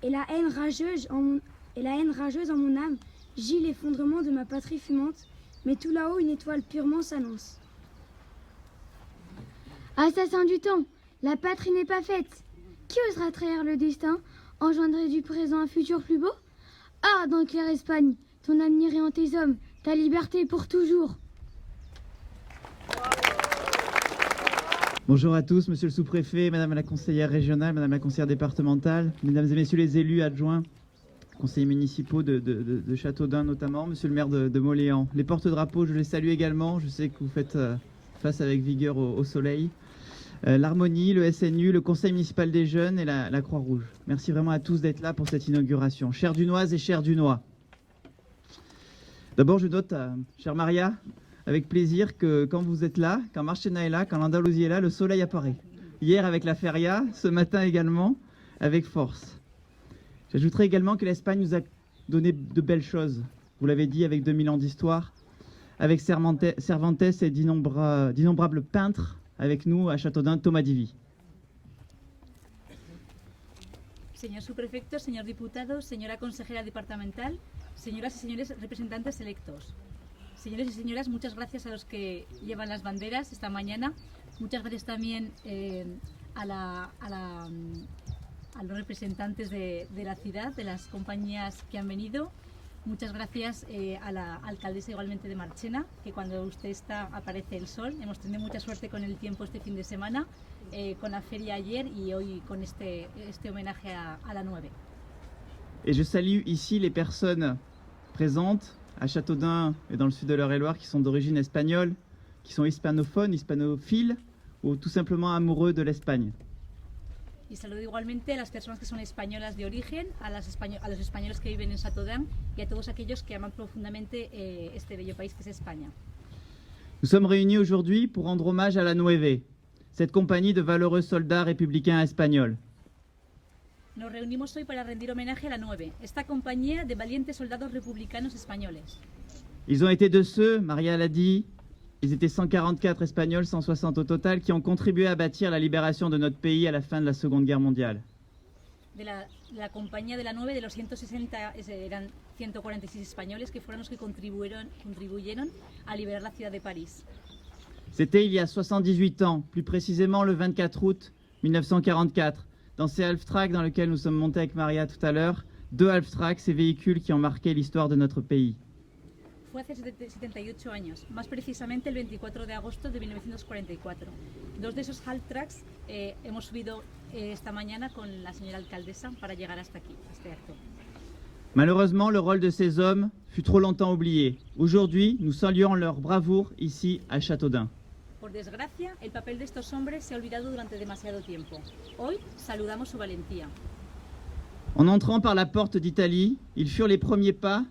et la haine rageuse en mon âme gît l'effondrement de ma patrie fumante, mais tout là-haut une étoile purement s'annonce. Assassin du temps, la patrie n'est pas faite. Qui osera trahir le destin, engendrer du présent un futur plus beau? Ah, dans claire Espagne, ton avenir est en tes hommes, ta liberté pour toujours. Bonjour à tous, monsieur le sous-préfet, madame la conseillère régionale, madame la conseillère départementale, mesdames et messieurs les élus adjoints, conseillers municipaux de Châteaudun notamment, monsieur le maire de Mauléon. Les porte-drapeaux, je les salue également, je sais que vous faites face avec vigueur au soleil. L'Harmonie, le SNU, le Conseil municipal des jeunes et la Croix-Rouge. Merci vraiment à tous d'être là pour cette inauguration. Chères Dunoises et chers Dunois. D'abord, je note, chère Maria, avec plaisir que quand vous êtes là, quand Marchena est là, quand l'Andalousie est là, le soleil apparaît. Hier avec la feria, ce matin également, avec force. J'ajouterai également que l'Espagne nous a donné de belles choses. Vous l'avez dit, avec 2000 ans d'histoire, avec Cervantes et d'innombrables peintres, avec nous à Châteaudun, Thomas Divy. Señor subprefecto, señor diputado, señora consejera departamental, señoras y señores representantes electos. Señores y señoras, muchas gracias a los que llevan las banderas esta mañana. Muchas gracias también a los representantes de la ciudad, de las compañías que han venido. Muchas gracias a la alcaldesa igualmente de Marchena, que cuando usted está aparece el sol. Hemos tenido mucha suerte con el tiempo este fin de semana, con la feria ayer y hoy con este homenaje a la 9. Et je salue ici les personnes présentes à Châteaudun et dans le sud de l'Eure-et-Loire qui sont d'origine espagnole, qui sont hispanophones, hispanophiles ou tout simplement amoureux de l'Espagne. Y saludo igualmente a las personas que son españolas de origen, a los españoles que viven en Châteaudun y a todos aquellos que aman profundamente este bello país que es España. Nous sommes réunis aujourd'hui pour rendre hommage à la Nueve, cette compagnie de valeureux soldats républicains espagnols. Nos reunimos hoy para rendir homenaje a la 9, esta compañía de valientes soldados republicanos españoles. Ils ont été de ceux, Maria l'a dit, ils étaient 144 Espagnols, 160 au total, qui ont contribué à bâtir la libération de notre pays à la fin de la Seconde Guerre mondiale. De la compañía de la 9, de los 160 eran 146 españoles que fueron los que contribuyeron a liberar la ciudad de París. C'était il y a 78 ans, plus précisément le 24 août 1944, dans ces half-tracks dans lesquels nous sommes montés avec Maria tout à l'heure, 2 half-tracks, ces véhicules qui ont marqué l'histoire de notre pays. Fue hace 78 años, más precisamente el 24 de agosto de 1944. 2 de esos half-tracks hemos subido esta mañana con la señora alcaldesa para llegar hasta aquí, a este acto. Malheureusement, le rôle de ces hommes fut trop longtemps oublié. Aujourd'hui, nous saluons leur bravoure ici à Châteaudun. Por desgracia, el papel de estos hombres se ha olvidado durante demasiado tiempo. Hoy saludamos su valentía. En entrant par la porte d'Italie, ils furent les premiers pas,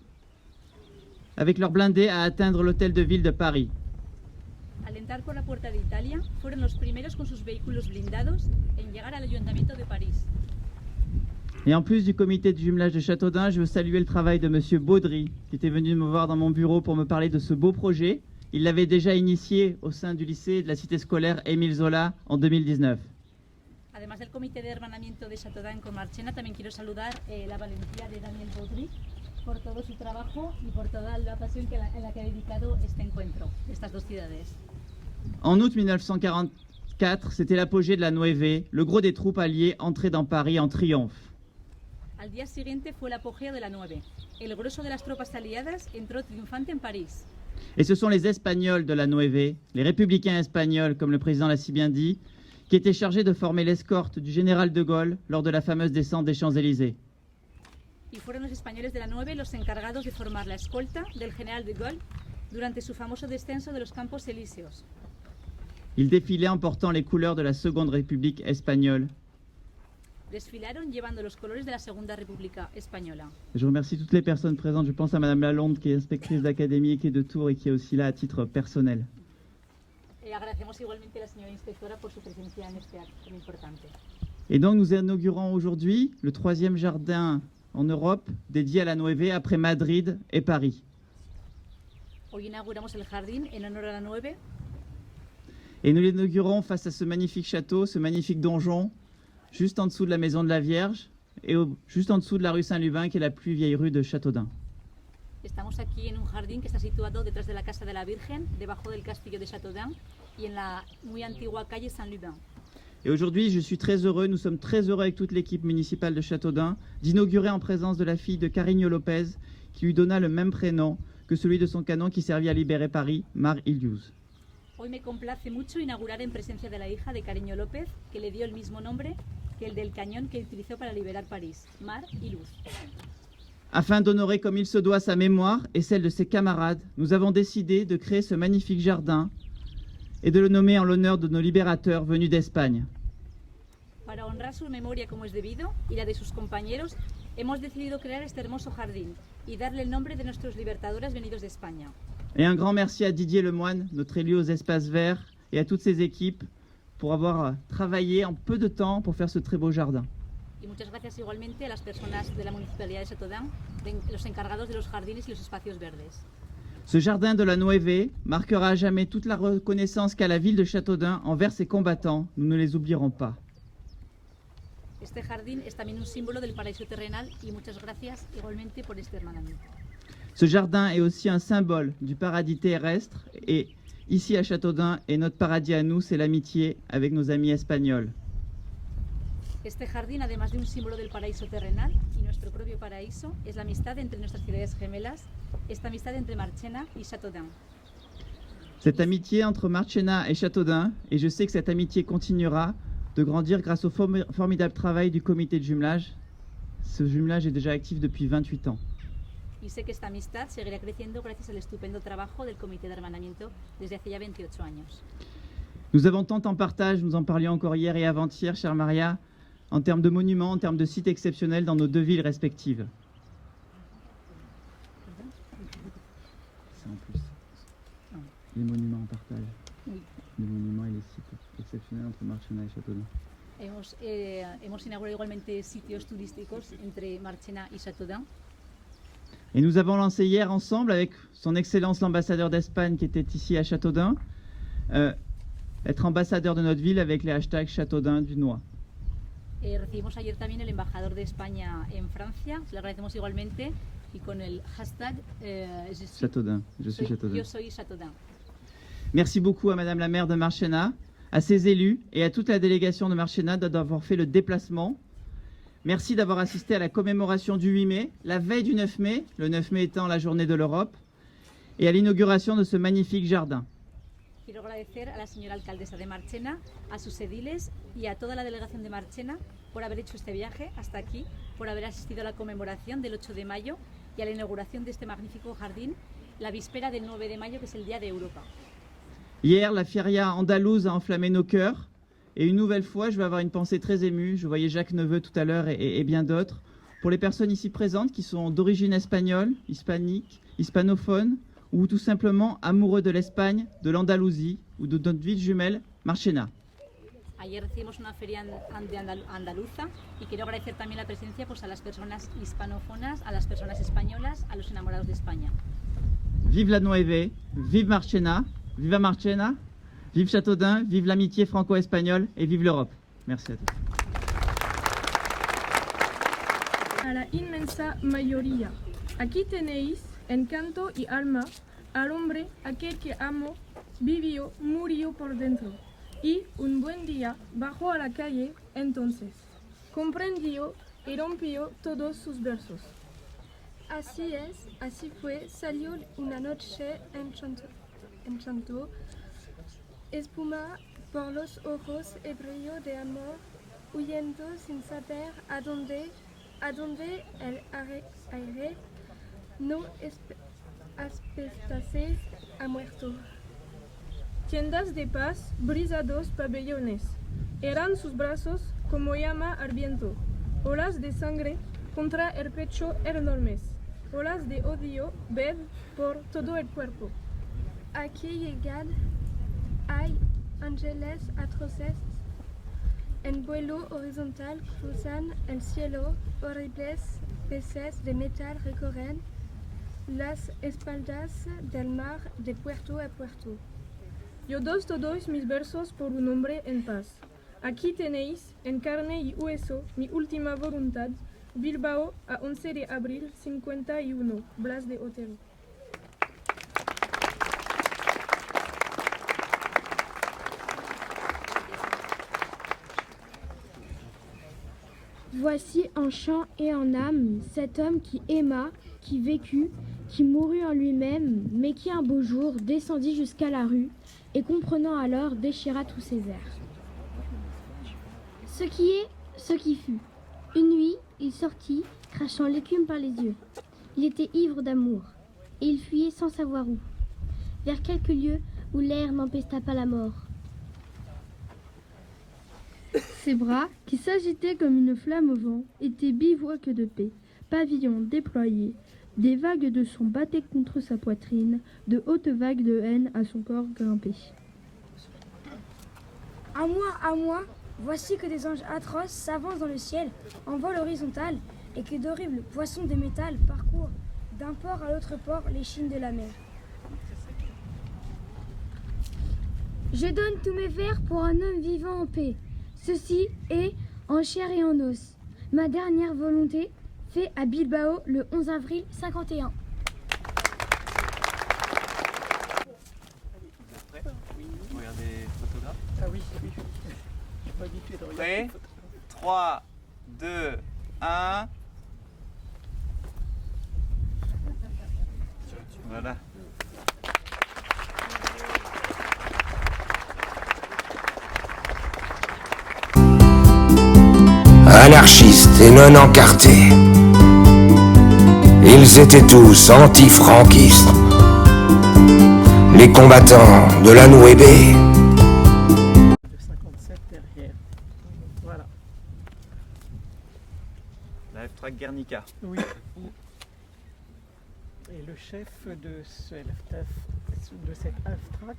avec leurs blindés, à atteindre l'hôtel de ville de Paris. Al entrar por la puerta de Italia, fueron los primeros con sus vehículos blindados en llegar al ayuntamiento de París. Et en plus du comité de jumelage de Châteaudun, je veux saluer le travail de Monsieur Baudry, qui était venu me voir dans mon bureau pour me parler de ce beau projet. Il l'avait déjà initié au sein du lycée de la cité scolaire Émile Zola en 2019. Además del comité de hermanamiento de Châteaudun con Marchena, también quiero saludar la valentía de Daniel Baudry por todo su trabajo y por toda la pasión en la que ha dedicado este encuentro de estas dos ciudades. En août 1944, c'était l'apogée de la Nueve, le gros des troupes alliées entrées dans Paris en triomphe. Al día siguiente fue el apogeo de la 9. El grueso de las tropas aliadas entró triunfante en París. Et ce sont les Espagnols de la Nueve, les républicains espagnols, comme le président l'a si bien dit, qui étaient chargés de former l'escorte du général de Gaulle lors de la fameuse descente des Champs-Élysées. Y fueron los españoles de la 9 los encargados de formar la escolta del general de Gaulle durante su famoso descenso de los Campos Elíseos. Ils défilaient en portant les couleurs de la Seconde République espagnole. Desfilaron llevando los colores de la Segunda República Española. Je remercie toutes les personnes présentes. Je pense à Madame Lalonde, qui est inspectrice d'académie et qui est de Tours et qui est aussi là à titre personnel. Agradecemos igualmente a la señora inspectora por su presencia en este acto muy importante. Et donc nous inaugurons aujourd'hui le 3e jardin en Europe dédié à la Nueve après Madrid et Paris. Hoy inauguramos el jardín en honor a la 9. Et nous l'inaugurons face à ce magnifique château, ce magnifique donjon, juste en dessous de la maison de la Vierge et juste en dessous de la rue Saint-Lubin, qui est la plus vieille rue de Châteaudun. Estamos aquí en un jardín que está situado detrás de la Casa de la Virgen, debajo del castillo de Châteaudun y en la muy antigua calle Saint-Lubin. Et aujourd'hui, je suis très heureux, nous sommes très heureux avec toute l'équipe municipale de Châteaudun, d'inaugurer en présence de la fille de Carreño López, qui lui donna le même prénom que celui de son canon qui servit à libérer Paris, Mar Ilius. Hoy me complace mucho inaugurar en presencia de la hija de Carreño López, que le dio el mismo nombre que el del cañón que utilizó para liberar París, Mar y Luz. Afin d'honorer comme il se doit sa mémoire et celle de ses camarades, nous avons décidé de créer ce magnifique jardin et de le nommer en l'honneur de nos libérateurs venus d'Espagne. Para honrar su memoria como es debido y la de sus compañeros, hemos decidido crear este hermoso jardín y darle el nombre de nuestros libertadores venidos de España. Et un grand merci à Didier Lemoine, notre élu aux espaces verts, et à toutes ses équipes pour avoir travaillé en peu de temps pour faire ce très beau jardin. Y muchas gracias igualmente a las personas de la Municipalidad de Châteaudun, los encargados de los jardines y los espacios verdes. Ce jardin de la Nueve marquera à jamais toute la reconnaissance qu'a la ville de Châteaudun envers ses combattants. Nous ne les oublierons pas. Este jardín es también un símbolo del paraíso terrenal y muchas gracias igualmente por este hermanamiento. Ce jardin est aussi un symbole du paradis terrestre et ici à Châteaudun, et notre paradis à nous, c'est l'amitié avec nos amis espagnols. Este jardín, además de un símbolo del paraíso terrenal y nuestro propio paraíso, es la amistad entre nuestras ciudades gemelas, esta amistad entre Marchena y Châteaudun. Cette amitié entre Marchena et Châteaudun, et je sais que cette amitié continuera de grandir grâce au formidable travail du comité de jumelage. Ce jumelage est déjà actif depuis 28 ans. Y sé que esta amistad seguirá creciendo gracias al estupendo trabajo del comité de hermanamiento desde hace ya 28 años. Nous avons tant en partage, nous en parlions encore hier et avant-hier, chère Maria, en termes de monuments, en termes de sites exceptionnels dans nos deux villes respectives. C'est en plus. Les monuments. un partage Oui. des monuments et des sites exceptionnels entre Marchena et Châteaudun. Hemos inaugurado igualmente sitios turísticos entre Marchena y Châteaudun. Et nous avons lancé hier ensemble avec son Excellence l'ambassadeur d'Espagne qui était ici à Châteaudun, être ambassadeur de notre ville avec les hashtags Châteaudun Dunois. Recibimos ayer también el embajador de España en Francia, le agradecemos igualmente, y con el hashtag Châteaudun, je suis Châteaudun. Yo soy Châteaudun. Merci beaucoup à Madame la maire de Marchena, à ses élus et à toute la délégation de Marchena d'avoir fait le déplacement. Merci d'avoir assisté à la commémoration du 8 mai, la veille du 9 mai, le 9 mai étant la journée de l'Europe, et à l'inauguration de ce magnifique jardin. Quiero agradecer a la señora alcaldesa de Marchena, a sus ediles y a toda la delegación de Marchena por haber hecho este viaje hasta aquí, por haber asistido a la conmemoración del 8 de mayo y a la inauguración de este magnífico jardín, la víspera del 9 de mayo, que es el Día de Europa. Hier, la feria andalouse a enflammé nos cœurs. Et une nouvelle fois, je vais avoir une pensée très émue. Je voyais Jacques Neveu tout à l'heure et bien d'autres. Pour les personnes ici présentes qui sont d'origine espagnole, hispanique, hispanophone, ou tout simplement amoureux de l'Espagne, de l'Andalousie ou de notre ville jumelle, Marchena. Ayer recibimos una feria andaluza y quiero agradecer también la presencia pues, a las personas hispanófonas, a las personas españolas, a los enamorados de España. Vive la Nueve, vive Marchena, viva Marchena, vive Châteaudun, vive l'amitié franco-espagnole et vive l'Europe. Merci à tous. A la inmensa mayoría. Aquí tenéis encanto y alma al hombre aquel que amó, vivió, murió por dentro. Y un buen día bajó a la calle entonces. Comprendió y rompió todos sus versos. Así es, así fue, salió una noche enchantó, espuma por los ojos y brillo de amor, huyendo sin saber a dónde el aire no espestase ha muerto. Tiendas de paz, brisados pabellones, eran sus brazos como llama al viento, olas de sangre contra el pecho enormes, olas de odio ved por todo el cuerpo. Aquí llegad hay ángeles atroces en vuelo horizontal cruzan el cielo, horribles peces de metal recorren las espaldas del mar de puerto a puerto. Yo doy todos mis versos por un hombre en paz. Aquí tenéis, en carne y hueso, mi última voluntad. Bilbao, a 11 de abril 51, Blas de Otero. Voici en chant et en âme cet homme qui aima, qui vécut, qui mourut en lui-même, mais qui un beau jour descendit jusqu'à la rue et comprenant alors déchira tous ses airs. Ce qui est, ce qui fut. Une nuit, il sortit, crachant l'écume par les yeux. Il était ivre d'amour, et il fuyait sans savoir où, vers quelques lieux où l'air n'empesta pas la mort. Ses bras, qui s'agitaient comme une flamme au vent, étaient bivouacs de paix, pavillons déployés. Des vagues de son battaient contre sa poitrine, de hautes vagues de haine à son corps grimpé. À moi, voici que des anges atroces s'avancent dans le ciel, en vol horizontal, et que d'horribles poissons de métal parcourent d'un port à l'autre port les chines de la mer. Je donne tous mes vers pour un homme vivant en paix. Ceci est en chair et en os. Ma dernière volonté, fait à Bilbao le 11 avril 51. Regardez photographe. Ah oui, oui. Je suis pas habitué de regarder. Prêt 3, 2, 1. Voilà. Anarchistes et non encartés, ils étaient tous anti-franquistes, les combattants de la Nueve. De 57 derrière. Voilà. La F3 Guernica. Oui. Et le chef de ce LFTF, cet Alftrac,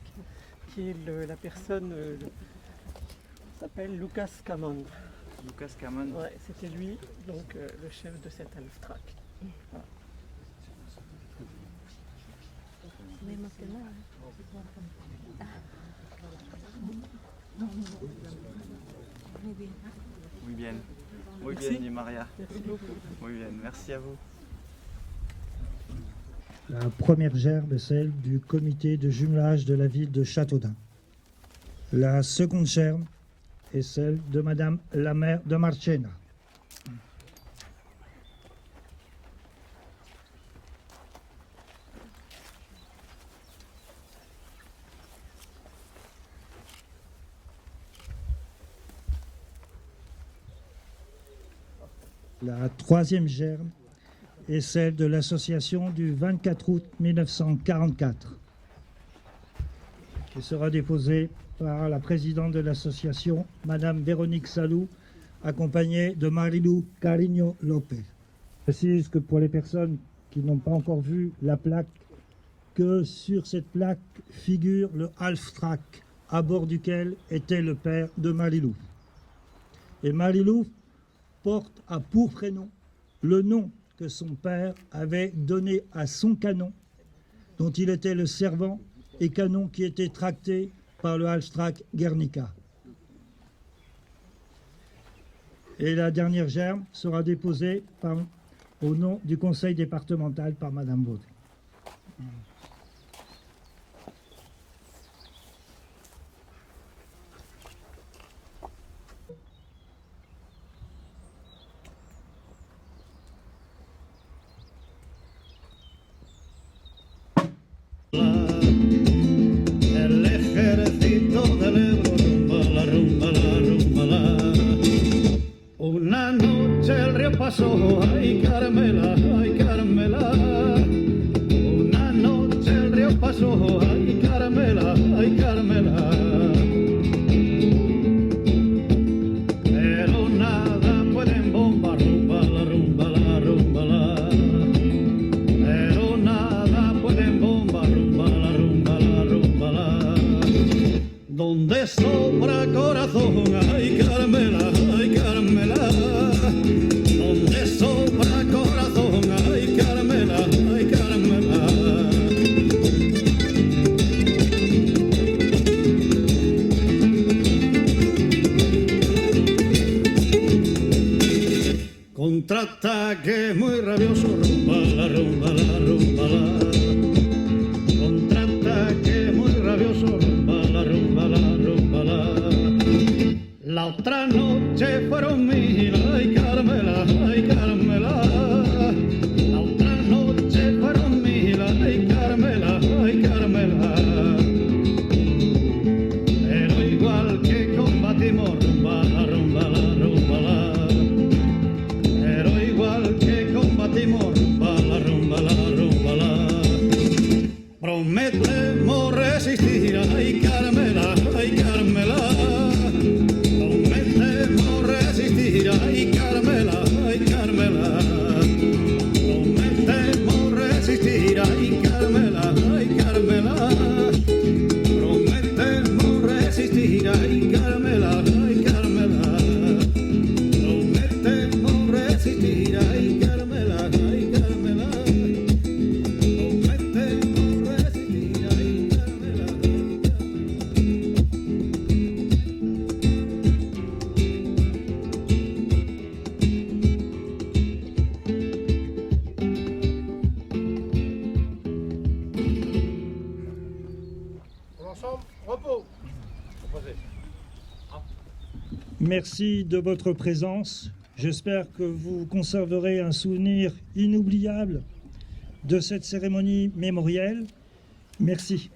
qui est la personne s'appelle Lucas Camon. Lucas Camon. Ouais, c'était lui, donc le chef de cet Alftrac. Voilà. Muy bien. Muy Merci. bien, dit Maria. Merci beaucoup. Muy bien, merci à vous. La première gerbe est celle du comité de jumelage de la ville de Châteaudun. La seconde gerbe est celle de Madame la maire de Marchena. La troisième gerbe est celle de l'association du 24 août 1944, qui sera déposée par la présidente de l'association, Madame Véronique Salou, accompagnée de Marilou Carigno Lopez. Je précise que pour les personnes qui n'ont pas encore vu la plaque, que sur cette plaque figure le Alftrac, à bord duquel était le père de Marilou. Et Marilou porte à pour prénom le nom que son père avait donné à son canon, dont il était le servant, et canon qui était tracté par le Alftrac Guernica. Et la dernière gerbe sera déposée au nom du conseil départemental par Madame Baudry. El ejército del Ebro, rumba la. Una noche el río pasó, ay Carmela, ay Carmela. Una noche el río pasó, ay Carmela, ay Carmela. Pero nada pueden bombar, rumba la. Pero nada pueden bombar, rumba la. Donde sobra corazón, ay Carmela, ay Carmela. Donde sobra corazón, ay Carmela, ay Carmela. Contraataque muy rabioso, rumba la. Contraataque muy rabioso, rumba la. La otra noche fueron mil, ay Carmela, ay Carmela. La otra noche fueron mil, ay Carmela, ay Carmela. Pero igual que combatimos, rumba la. Pero igual que combatimos, rumba la. Prometemos resistir, ay Carmela, ay Carmela. Prometemos resistir, ay Carmela, ay Carmela. Prometemos resistir, ay Carmela, ay Carmela. Prometemos resistir, ay Carmela, ay Carmela. Prometemos resistir, ay Carmela, ay Carmela. Merci de votre présence. J'espère que vous conserverez un souvenir inoubliable de cette cérémonie mémorielle. Merci.